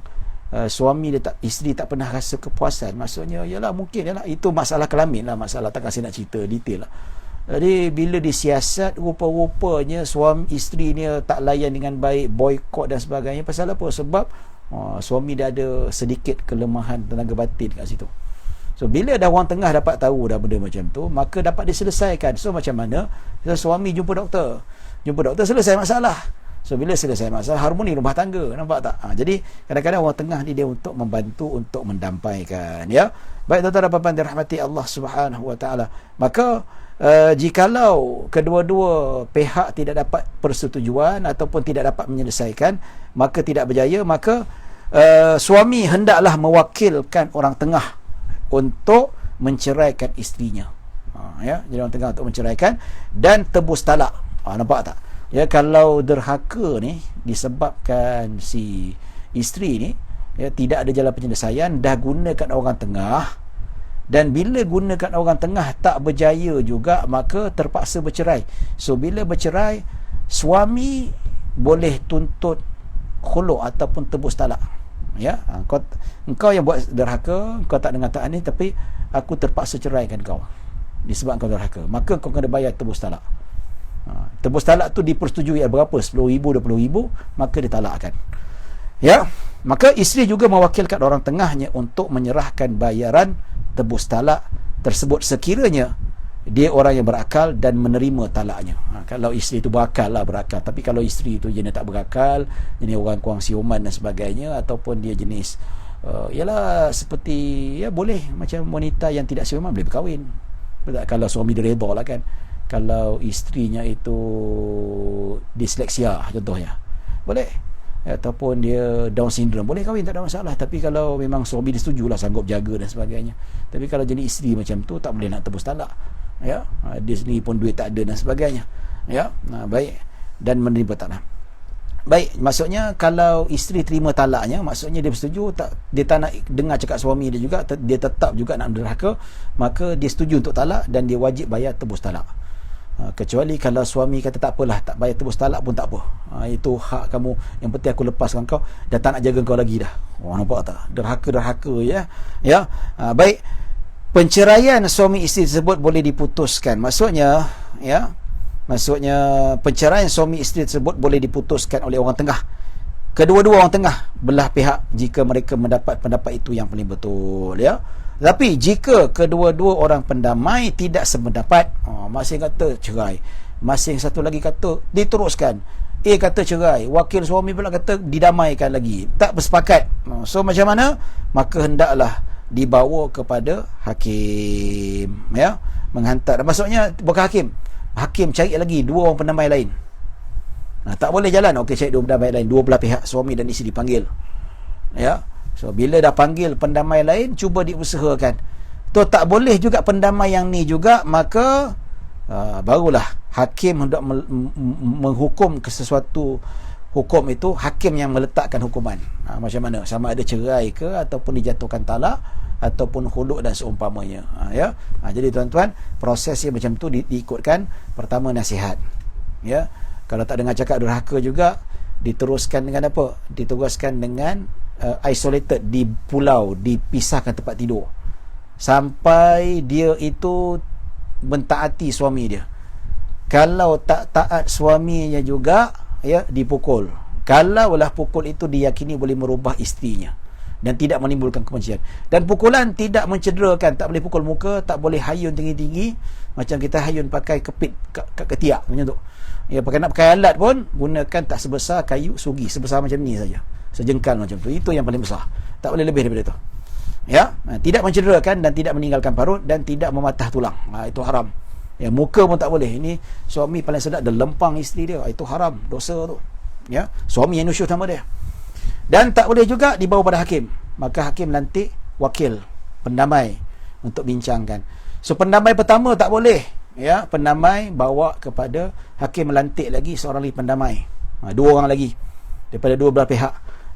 suami dia isteri tak pernah rasa kepuasan. Maksudnya yalah, mungkin itu masalah kelamin lah, masalah, takkan saya nak cerita detail lah. Jadi bila disiasat, rupa-rupanya suami isteri ni tak layan dengan baik, boykot dan sebagainya. Pasal apa? Sebab suami dia ada sedikit kelemahan tenaga batin kat situ. So bila dah orang tengah dapat tahu dah benda macam tu, maka dapat diselesaikan. So macam mana? Suami jumpa doktor, selesai masalah. So bila selesai masalah, harmoni rumah tangga. Nampak tak? Jadi kadang-kadang orang tengah ni dia untuk membantu, untuk mendampaikan. Ya. Baik tuan-tuan dan puan-puan dirahmati Allah Subhanahu Wa Taala. Maka jikalau kedua-dua pihak tidak dapat persetujuan ataupun tidak dapat menyelesaikan, maka tidak berjaya, maka suami hendaklah mewakilkan orang tengah untuk menceraikan isterinya. Ya, jadi orang tengah untuk menceraikan dan tebus talak. Nampak tak? Ya, kalau derhaka ni disebabkan si isteri ni tidak ada jalan penyelesaian, dah gunakan orang tengah, dan bila gunakan orang tengah tak berjaya juga, maka terpaksa bercerai. So bila bercerai, suami boleh tuntut khuluk ataupun tebus talak. Ya, engkau yang buat derhaka, engkau tak dengar taat ni, tapi aku terpaksa ceraikan kau disebabkan kau derhaka, maka kau kena bayar tebus talak. Tebus talak tu dipersetujui berapa? 10,000, 20,000, maka ditalakkan. Ya, maka isteri juga mewakilkan orang tengahnya untuk menyerahkan bayaran tebus talak tersebut sekiranya dia orang yang berakal dan menerima talaknya. Kalau isteri itu berakal, tapi kalau isteri itu jenis tak berakal, jenis orang kurang siuman dan sebagainya, ataupun dia jenis ialah seperti boleh macam wanita yang tidak siuman boleh berkahwin. Kalau suami dia redha lah kan. Kalau isterinya itu disleksia contohnya, boleh. Ataupun dia Down syndrome, boleh kahwin, tak ada masalah. Tapi kalau memang suami dia setujulah, sanggup jaga dan sebagainya. Tapi kalau jenis isteri macam tu, tak boleh nak tebus talak. Ya, dia sendiri pun duit tak ada dan sebagainya. Ya, baik, dan menerima talak. Baik, maksudnya kalau isteri terima talaknya, maksudnya dia bersetuju, dia tak nak dengar cakap suami dia juga, dia tetap juga nak derhaka, maka dia setuju untuk talak dan dia wajib bayar tebus talak. Kecuali kalau suami kata tak apalah, tak bayar tebus talak pun tak apa, itu hak kamu, yang penting aku lepaskan kau, dah tak nak jaga kau lagi dah. Nampak tak? Derhaka ya. Ya, baik. Penceraian suami isteri tersebut boleh diputuskan. Maksudnya penceraian suami isteri tersebut boleh diputuskan oleh orang tengah. Kedua-dua orang tengah belah pihak, jika mereka mendapat pendapat itu yang paling betul, ya. Tapi jika kedua-dua orang pendamai tidak sependapat, masing kata cerai, masing satu lagi kata diteruskan, kata cerai, wakil suami pula kata didamaikan lagi, tak bersepakat. So macam mana? Maka hendaklah dibawa kepada hakim, ya, menghantar. Maksudnya bukan hakim cari lagi dua orang pendamai lain. Tak boleh jalan, okey, cari dua pendamai lain, dua belah pihak, suami dan isteri dipanggil, ya. So bila dah panggil pendamai lain, cuba diusahakan. Tu tak boleh juga pendamai yang ni juga, maka barulah hakim hendak menghukum ke sesuatu hukum itu, hakim yang meletakkan hukuman. Macam mana? Sama ada cerai ke, ataupun dijatuhkan talak, ataupun khuluk dan seumpamanya. Ya. Jadi tuan-tuan, prosesnya macam tu diikutkan. Pertama nasihat. Ya. Kalau tak dengar cakap derhaka juga, diteruskan dengan apa? Diteruskan dengan isolated, di pulau, dipisahkan tempat tidur. sampai dia itu mentaati suami dia. Kalau tak taat suaminya juga, ya, dipukul. Kalaulah pukul itu diyakini boleh merubah isterinya dan tidak menimbulkan kebencian. Dan pukulan tidak mencederakan, tak boleh pukul muka, tak boleh hayun tinggi-tinggi macam kita hayun pakai kepit ketiak macam tu. Ya, nak pakai alat pun gunakan tak sebesar kayu sugi, sebesar macam ni saja, sejengkal macam tu. Itu yang paling besar, tak boleh lebih daripada itu. Ya, tidak mencederakan dan tidak meninggalkan parut dan tidak mematah tulang. Itu haram. Ya, muka pun tak boleh. Ini suami paling sedap, dia lempang isteri dia. Itu haram, dosa tu. Ya, suami yang nusyus nama dia. Dan tak boleh juga dibawa pada hakim. Maka hakim lantik wakil, pendamai untuk bincangkan. So pendamai pertama tak boleh. Ya, pendamai bawa kepada hakim melantik lagi seorang lagi pendamai. Dua orang lagi daripada dua belah pihak.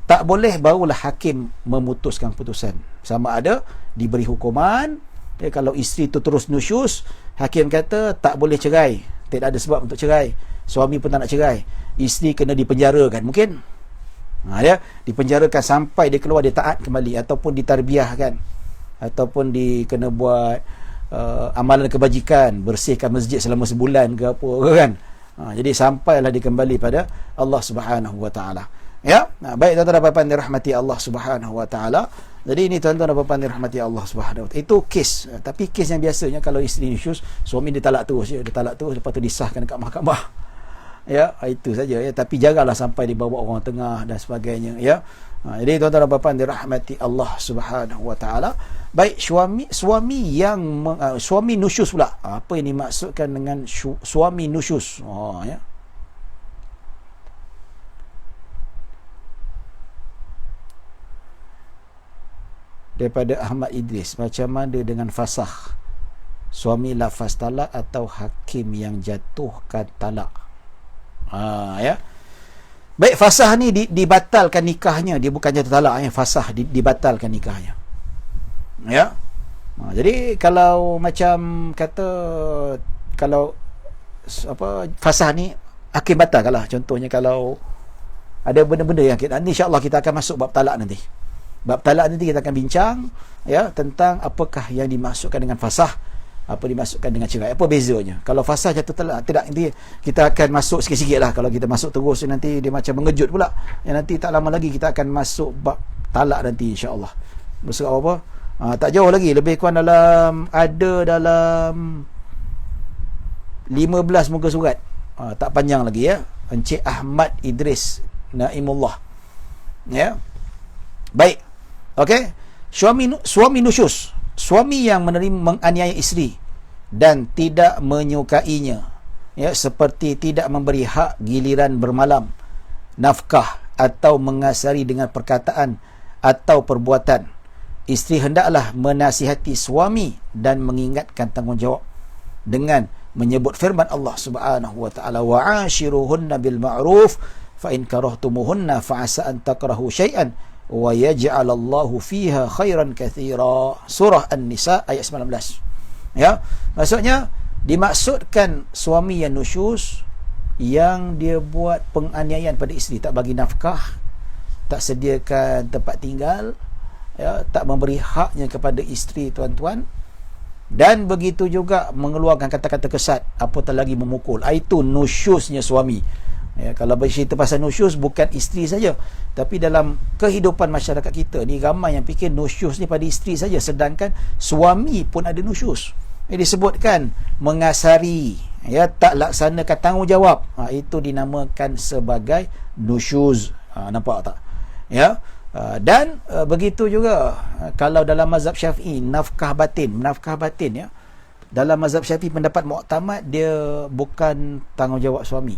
Tak boleh barulah hakim memutuskan putusan. Sama ada diberi hukuman. Ya, kalau isteri tu terus nusyus, hakim kata tak boleh cerai, tidak ada sebab untuk cerai, suami pun tak nak cerai, isteri kena dipenjarakan mungkin. Ya, dipenjarakan sampai dia keluar, dia taat kembali, ataupun ditarbiahkan, ataupun kena buat amalan kebajikan, bersihkan masjid selama sebulan ke apa kan. Jadi sampailah dia kembali pada Allah Subhanahu Wa Taala. Ya, baik tuan-tuan dan puan-puan dirahmati Allah Subhanahu Wa Taala. Jadi ini tuan-tuan dan puan-puan dirahmati Allah Subhanahu Wa Taala. Itu kes, tapi kes yang biasanya kalau isteri nusyus, suami dia talak terus, dia talak terus, lepas tu disahkan dekat mahkamah. Ya, itu saja ya, tapi janganlah sampai dibawa orang tengah dan sebagainya ya. Jadi tuan-tuan dan puan-puan dirahmati Allah Subhanahu Wa Taala. Baik, suami yang suami nusyus pula. Apa yang dimaksudkan dengan suami nusyus? Ya. Daripada Ahmad Idris, macam mana dengan fasakh? Suami lafaz talak atau hakim yang jatuhkan talak? Ya. Baik, fasakh ni dibatalkan nikahnya, dia bukan jatuh talak ya. Fasakh dibatalkan nikahnya. Ya. Jadi kalau macam kata, kalau apa, fasakh ni hakim batalkanlah. Contohnya kalau ada benda-benda yang insya-Allah kita akan masuk bab talak nanti. Bab talak nanti kita akan bincang ya tentang apakah yang dimaksudkan dengan fasakh, apa dimaksudkan dengan cerai, apa bezanya. Kalau fasakh jatuh talak, tidak, nanti kita akan masuk sikit-sikit lah. Kalau kita masuk terus nanti dia macam mengejut pula. Yang nanti tak lama lagi kita akan masuk bab talak nanti insya-Allah. Bersurat apa? Tak jauh lagi, lebih kurang dalam 15 muka surat. Tak panjang lagi ya. Encik Ahmad Idris Naimullah. Ya. Baik. Okey. Suami nusyus, suami yang menganiaya isteri dan tidak menyukainya, ya, seperti tidak memberi hak giliran bermalam, nafkah atau mengasari dengan perkataan atau perbuatan. Isteri hendaklah menasihati suami dan mengingatkan tanggungjawab dengan menyebut firman Allah Subhanahu Wa Taala, wa ashiruhunna bil ma'ruf fa in karahtumuhunna fa asa an takrahu syai'an wa yaj'alallahu fiha khairan katsira. Surah An-Nisa ayat 19. Ya, maksudnya dimaksudkan suami yang nusyus, yang dia buat penganiayaan pada isteri, tak bagi nafkah, tak sediakan tempat tinggal, ya, tak memberi haknya kepada isteri tuan-tuan, dan begitu juga mengeluarkan kata-kata kesat, apatah lagi memukul. Itu nusyusnya suami. Ya, kalau bercerita pasal nusyus, bukan isteri saja, tapi dalam kehidupan masyarakat kita ni ramai yang fikir nusyus ni pada isteri saja, sedangkan suami pun ada nusyus. Disebutkan mengasari, ya, tak laksanakan tanggungjawab, itu dinamakan sebagai nusyuz. Nampak tak? Ya. Dan begitu juga kalau dalam mazhab Syafi'i, nafkah batin ya. Dalam mazhab Syafi'i pendapat muktamad, dia bukan tanggungjawab suami,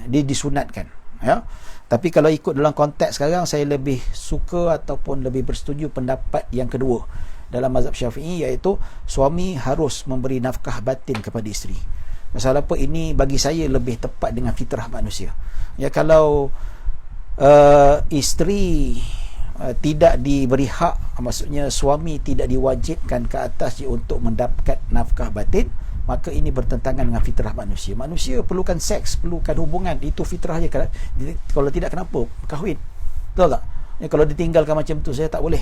dia disunatkan ya. Tapi kalau ikut dalam konteks sekarang, saya lebih suka ataupun lebih bersetuju pendapat yang kedua dalam mazhab Syafi'i, iaitu suami harus memberi nafkah batin kepada isteri. Pasal apa? Ini bagi saya lebih tepat dengan fitrah manusia. Ya, kalau isteri tidak diberi hak, maksudnya suami tidak diwajibkan ke atasnya untuk mendapatkan nafkah batin, maka ini bertentangan dengan fitrah manusia. Manusia perlukan seks, perlukan hubungan, itu fitrahnya. Kalau tidak, kenapa kahwin? Betul tak? Ya, kalau ditinggalkan macam tu, saya tak boleh.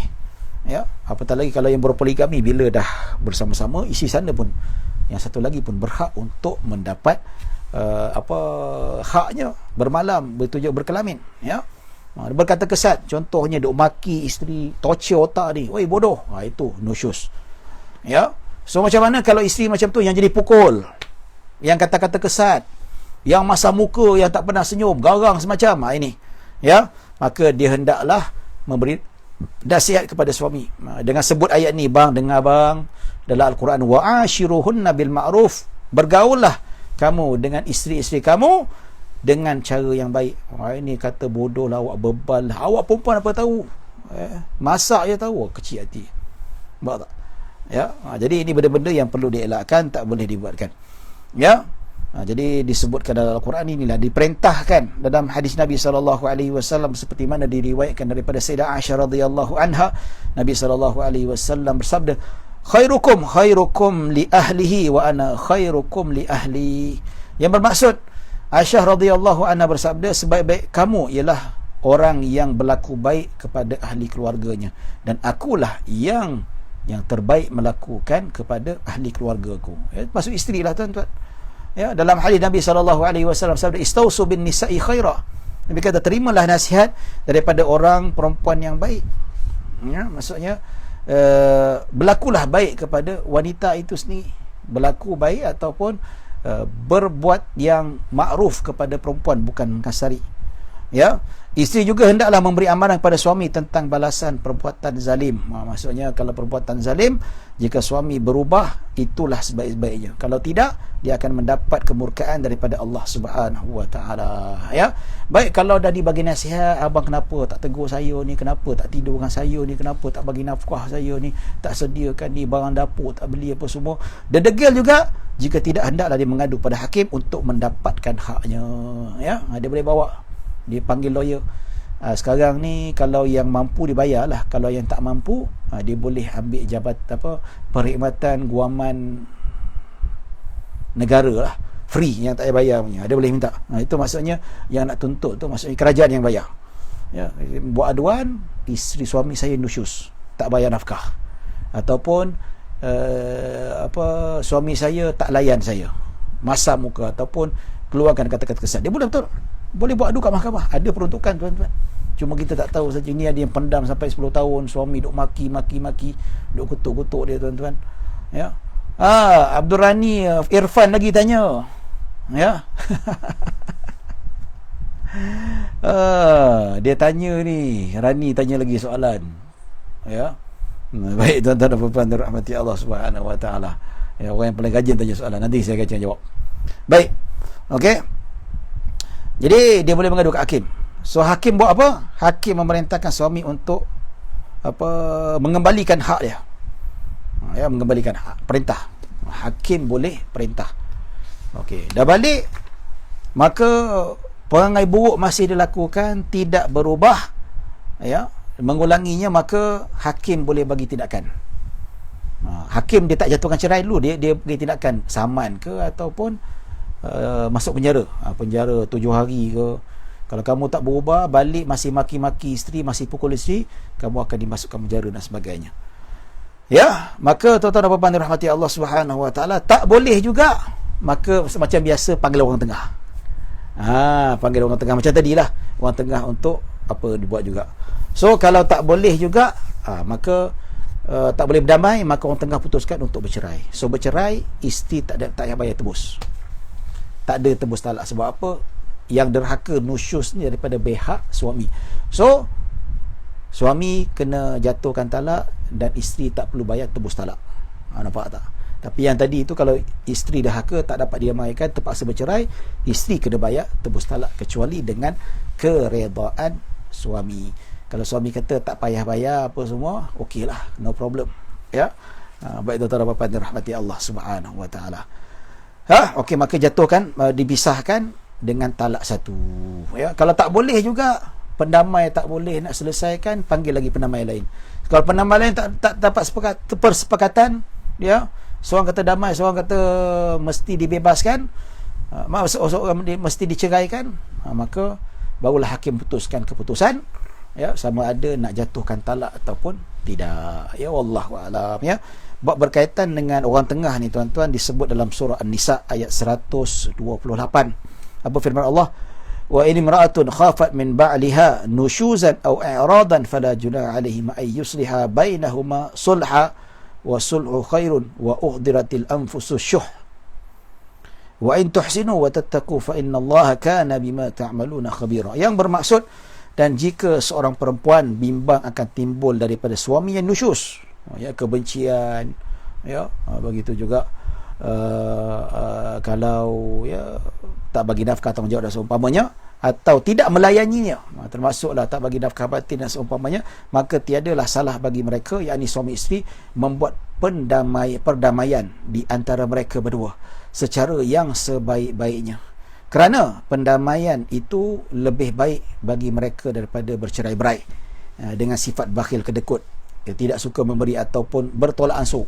Ya, apatah lagi kalau yang berpoligami, bila dah bersama-sama, isi sana pun, yang satu lagi pun berhak untuk mendapat haknya bermalam, bertujuan berkelamin. Ya, berkata kesat, contohnya duk maki isteri, torture otak ni, oi bodoh, itu nusyus. Ya, so macam mana kalau isteri macam tu yang jadi pukul, yang kata-kata kesat, yang masa muka, yang tak pernah senyum, garang semacam ini, ya, maka dia hendaklah memberi nasihat kepada suami dengan sebut ayat ni. Bang, dengar bang, dalam Al-Quran, wa'ashiruhunna bil ma'ruf, bergaullah kamu dengan isteri-isteri kamu dengan cara yang baik. Ini kata bodoh lah, awak bebal lah, awak perempuan apa tahu, masak je tahu, kecil hati. Nampak tak? Ya, jadi ini benda-benda yang perlu dielakkan, tak boleh dibuatkan. Ya, jadi disebutkan dalam Al-Quran, inilah diperintahkan dalam hadis Nabi SAW, seperti mana diriwayatkan daripada Sayyidah Aisyah radhiyallahu anha. Nabi SAW bersabda, khairukum li ahlihi wa ana khairukum li ahli. Yang bermaksud, Aisyah radhiyallahu anha bersabda, sebaik-baik kamu ialah orang yang berlaku baik kepada ahli keluarganya, dan akulah yang terbaik melakukan kepada ahli keluargaku. Maksud isteri lah, tuan-tuan. Ya, dalam hadis Nabi SAW sabda, istausu bin nisa'i khaira. Nabi kata, terimalah nasihat daripada orang perempuan yang baik. Ya, maksudnya berlakulah baik kepada wanita itu sendiri, berlaku baik ataupun berbuat yang makruf kepada perempuan, bukan kasari. Ya, isteri juga hendaklah memberi amanah kepada suami tentang balasan perbuatan zalim. Maksudnya kalau perbuatan zalim, jika suami berubah, itulah sebaik-baiknya. Kalau tidak, dia akan mendapat kemurkaan daripada Allah Subhanahu wa taala. Ya. Baik, kalau dah dibagi nasihat, abang kenapa tak tegur saya ni, kenapa tak tidur dengan saya ni, kenapa tak bagi nafkah saya ni, tak sediakan ni barang dapur, tak beli apa semua. Degil juga, jika tidak, hendaklah dia mengadu pada hakim untuk mendapatkan haknya. Ya, dia boleh bawa, dia panggil lawyer. Sekarang ni kalau yang mampu dibayar lah, kalau yang tak mampu, dia boleh ambil perkhidmatan guaman negara lah, free, yang tak payah bayar punya, dia boleh minta. Itu maksudnya yang nak tuntut tu, maksudnya kerajaan yang bayar. Ya, buat aduan, isteri suami saya nusyus, tak bayar nafkah, ataupun suami saya tak layan saya, masam muka, ataupun keluarkan kata-kata kesat. Dia boleh buat adu kat mahkamah. Ada peruntukan, tuan-tuan. Cuma kita tak tahu saja. Ini ada yang pendam sampai 10 tahun, suami duk maki, duk kutuk-kutuk dia, tuan-tuan. Ya. Abdul Rani Irfan lagi tanya. Ya. Dia tanya ni, Rani tanya lagi soalan. Ya. Baik, tuan-tuan dan puan-puan dirahmati Allah Subhanahu wa taala. Ya, orang yang paling rajin tanya soalan, nanti saya akan jawab. Baik. Okey. Jadi dia boleh mengadu ke hakim. So hakim buat apa? Hakim memerintahkan suami untuk mengembalikan hak dia. Ya, mengembalikan hak, perintah. Hakim boleh perintah. Okey, dah balik, maka perangai buruk masih dilakukan, tidak berubah, ya, mengulanginya, maka hakim boleh bagi tindakan. Hakim dia tak jatuhkan cerai dulu, dia bagi tindakan saman ke, ataupun masuk penjara, penjara 7 hari ke. Kalau kamu tak berubah, balik masih maki-maki isteri, masih pukul isteri, kamu akan dimasukkan penjara dan sebagainya. Ya, maka tuan-tuan dan puan-puan dirahmati Allah Subhanahu wa taala, tak boleh juga, maka macam biasa panggil orang tengah. Panggil orang tengah macam tadilah, orang tengah untuk apa dibuat juga. So kalau tak boleh juga, maka tak boleh berdamai, maka orang tengah putuskan untuk bercerai. So bercerai, isteri tak payah bayar tebus. Tak ada tebus talak. Sebab apa? Yang derhaka nusyus ni daripada pihak suami. So suami kena jatuhkan talak, dan isteri tak perlu bayar tebus talak. Nampak tak? Tapi yang tadi itu, kalau isteri derhaka tak dapat diamaikan, terpaksa bercerai, isteri kena bayar tebus talak, kecuali dengan keredaan suami. Kalau suami kata tak payah bayar apa semua, okey lah, no problem. Ya. Baik, tuan-tuan dan puan-puan dirahmati Allah Subhanahu wa taala. Okey, maka jatuhkan, dipisahkan dengan talak satu. Ya, kalau tak boleh juga, pendamai tak boleh nak selesaikan, panggil lagi pendamai lain. Kalau pendamai lain tak dapat persepakatan, ya, seorang kata damai, seorang kata mesti dibebaskan, seorang mesti diceraikan, maka barulah hakim putuskan keputusan ya, sama ada nak jatuhkan talak ataupun tidak. Ya, wallahu a'lam. Ya, bab berkaitan dengan orang tengah ni tuan-tuan disebut dalam surah An-Nisa ayat 128. Apa firman Allah? Wa in imra'atun khafat min ba'liha nushuzan aw i'radan fala junaha 'alaihima ay yusliha bainahuma sulha wa sulhu khairun wa uhdiratil anfusus syuh wa in tuhsinu wa tattaqu fa innallaha kana bima ta'maluna khabira. Yang bermaksud, dan jika seorang perempuan bimbang akan timbul daripada suami yang nusyus, ya, kebencian, ya, begitu juga kalau ya tak bagi nafkah tanggungjawab dan seumpamanya, atau tidak melayaninya, termasuklah tak bagi nafkah batin dan seumpamanya, maka tiadalah salah bagi mereka, yakni suami isteri, membuat perdamaian di antara mereka berdua secara yang sebaik-baiknya, kerana pendamaian itu lebih baik bagi mereka daripada bercerai-berai dengan sifat bakhil kedekut, tidak suka memberi ataupun bertolak ansur.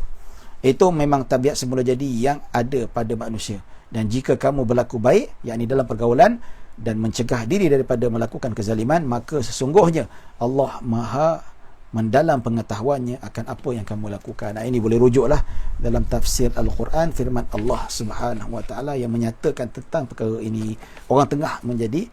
Itu memang tabiat semula jadi yang ada pada manusia. Dan jika kamu berlaku baik, yakni dalam pergaulan, dan mencegah diri daripada melakukan kezaliman, maka sesungguhnya Allah Maha mendalam pengetahuannya akan apa yang kamu lakukan. Ini boleh rujuklah dalam tafsir Al-Quran, firman Allah Subhanahu Wa Taala yang menyatakan tentang perkara ini, orang tengah menjadi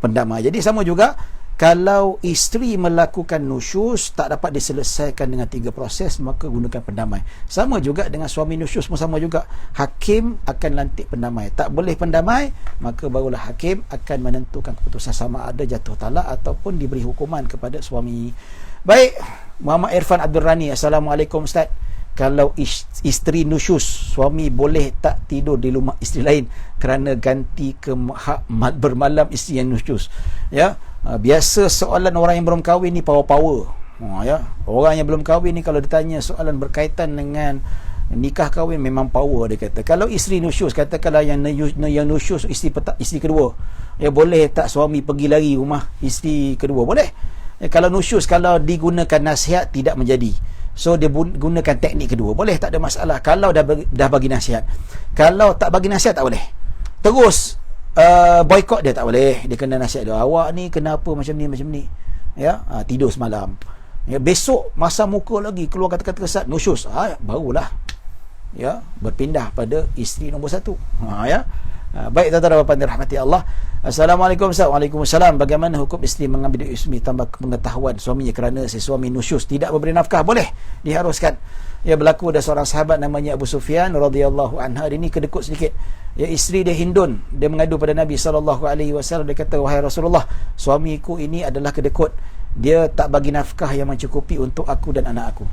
pendamai. Jadi sama juga kalau isteri melakukan nusyus tak dapat diselesaikan dengan 3 proses, maka gunakan pendamai. Sama juga dengan suami nusyus pun sama juga. Hakim akan lantik pendamai. Tak boleh pendamai, maka barulah hakim akan menentukan keputusan sama ada jatuh talak ataupun diberi hukuman kepada suami. Baik, Muhammad Irfan Abdul Rani. Assalamualaikum Ustaz. Kalau isteri nusyus, suami boleh tak tidur di rumah isteri lain kerana ganti ke hak bermalam isteri yang nusyus? Ya, biasa soalan orang yang belum kahwin ni power. Ya, orang yang belum kahwin ni kalau ditanya soalan berkaitan dengan nikah kahwin memang power dia kata. Kalau isteri nusyus, katakanlah yang nusyus isteri kedua, ya, boleh tak suami pergi lari rumah isteri kedua? Boleh. Ya, kalau nusyus, kalau digunakan nasihat tidak menjadi, so dia gunakan teknik kedua, boleh, tak ada masalah. Kalau dah bagi nasihat. Kalau tak bagi nasihat tak boleh. Terus boykot dia tak boleh. Dia kena nasihat dia, awak ni kenapa macam ni, ya, tidur semalam, ya, besok masa muka lagi keluar kata-kata kesat, nusyus, barulah, ya, berpindah pada isteri nombor 1. Ya. Baik tuan-tuan dan puan-puan dirahmati Allah. Assalamualaikum Ustaz. Waalaikumsalam. Bagaimana hukum isteri mengambil duit suami tambah pengetahuan suaminya kerana si suami nusyus tidak memberi nafkah? Boleh, diharuskan. Ya, berlaku ada seorang sahabat namanya Abu Sufyan radhiyallahu anha. Ini kedekut sedikit. Ya, isteri dia Hindun, dia mengadu pada Nabi SAW. Dia kata, wahai Rasulullah, suamiku ini adalah kedekut, dia tak bagi nafkah yang mencukupi untuk aku dan anak aku.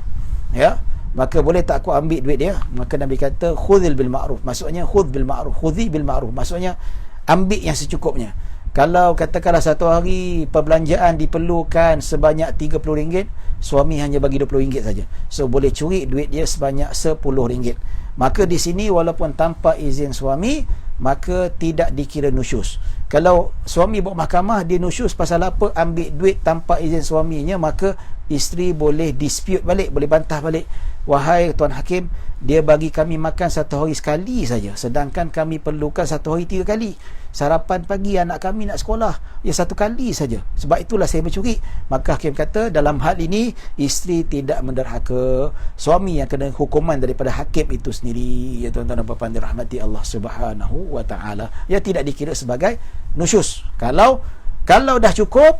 Ya, maka boleh tak aku ambil duit dia? Maka Nabi kata, khudhil bil ma'ruf. Maksudnya khudh bil ma'ruf, khudhi bil ma'ruf, maksudnya ambil yang secukupnya. Kalau katakanlah satu hari perbelanjaan diperlukan sebanyak RM30, suami hanya bagi RM20 saja, so boleh curi duit dia sebanyak RM10. Maka di sini walaupun tanpa izin suami, maka tidak dikira nusyus. Kalau suami bawa mahkamah, dia nusyus pasal apa, ambil duit tanpa izin suaminya, maka isteri boleh dispute balik, boleh bantah balik. Wahai Tuan Hakim, dia bagi kami makan satu hari sekali saja, sedangkan kami perlukan satu hari 3 kali. Sarapan pagi anak kami nak sekolah, ya 1 kali saja, sebab itulah saya mencuri. Maka Hakim kata, dalam hal ini isteri tidak menderhaka, suami yang kena hukuman daripada hakim itu sendiri. Ya tuan-tuan dan puan-puan dirahmati Allah Subhanahu wa taala. Ya, tidak dikira sebagai nusyus. Kalau dah cukup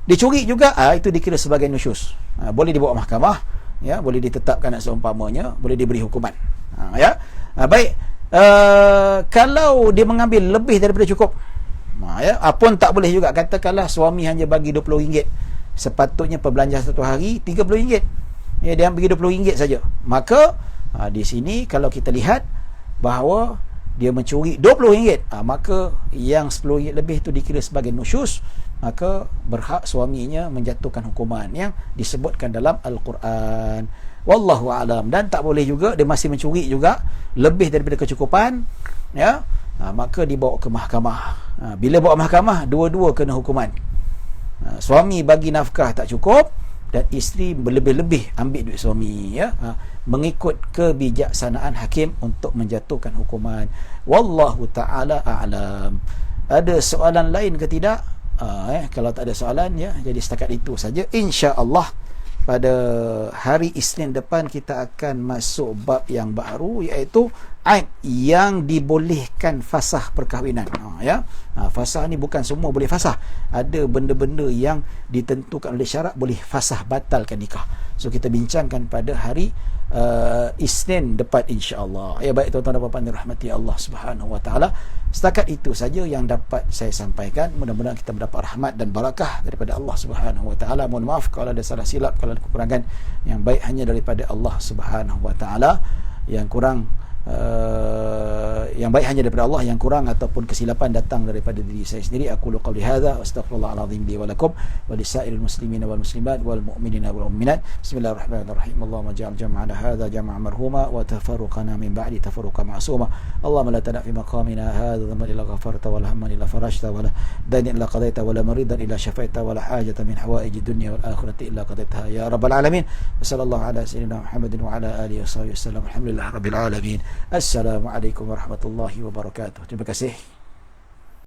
dicuri juga, itu dikira sebagai nusyus. Boleh dibawa mahkamah, ya, boleh ditetapkan dan seumpamanya, boleh diberi hukuman. Ya. Baik, kalau dia mengambil lebih daripada cukup, ya, pun tak boleh juga. Katakanlah suami hanya bagi RM20, sepatutnya perbelanjaan satu hari RM30, ya, dia bagi RM20 saja. Maka di sini kalau kita lihat bahawa dia mencuri RM20, maka yang RM10 lebih itu dikira sebagai nusyus, maka berhak suaminya menjatuhkan hukuman yang disebutkan dalam Al-Quran. Wallahu a'lam. Dan tak boleh juga dia masih mencuri juga lebih daripada kecukupan, ya, maka dibawa ke mahkamah. Bila bawa mahkamah, dua-dua kena hukuman. Suami bagi nafkah tak cukup dan isteri berlebih-lebih ambil duit suami, ya, mengikut kebijaksanaan hakim untuk menjatuhkan hukuman. Wallahu ta'ala a'lam. Ada soalan lain ke tidak? Kalau tak ada soalan, ya, jadi setakat itu saja. Insya-Allah pada hari Isnin depan kita akan masuk bab yang baru, iaitu aib yang dibolehkan fasah perkahwinan. Fasah ni bukan semua boleh fasah. Ada benda-benda yang ditentukan oleh syarak boleh fasah, batalkan nikah. So kita bincangkan pada hari Isnin depan, insya-Allah. Ya, baik tuan-tuan dan puan-puan dirahmati Allah Subhanahu wa taala. Setakat itu saja yang dapat saya sampaikan. Mudah-mudahan kita mendapat rahmat dan barakah daripada Allah Subhanahu wa taala. Mohon maaf kalau ada salah silap, kalau ada kekurangan. Yang baik hanya daripada Allah Subhanahu wa taala. Yang kurang yang baik hanya daripada Allah, yang kurang ataupun kesilapan datang daripada diri saya sendiri. Aku qouli hadza wa astaghfirullahalazim li wa lakum wa lisairil muslimina wal muslimat wal mu'minina wal mu'minat. Bismillahirrahmanirrahim. Allahumma ja'al jam'ana hadza jam'an marhuma wa tafarruqana min ba'di tafarruqan ma'suma. Allahumma la tada' fi maqamina hadza dhanban illa ghafarta wa la hamman illa farajta wa la dainin illa qadaita wa la maridan illa shafaita wa la hajatan min hawaiji dunya wal akhirati illa qadaitaha ya rabbal alamin. Wa sallallahu ala sayyidina Muhammadin wa ala alihi wa sahbihi wasallam. Alhamdulillah rabbil alamin. Assalamualaikum warahmatullahi wabarakatuh. Terima kasih.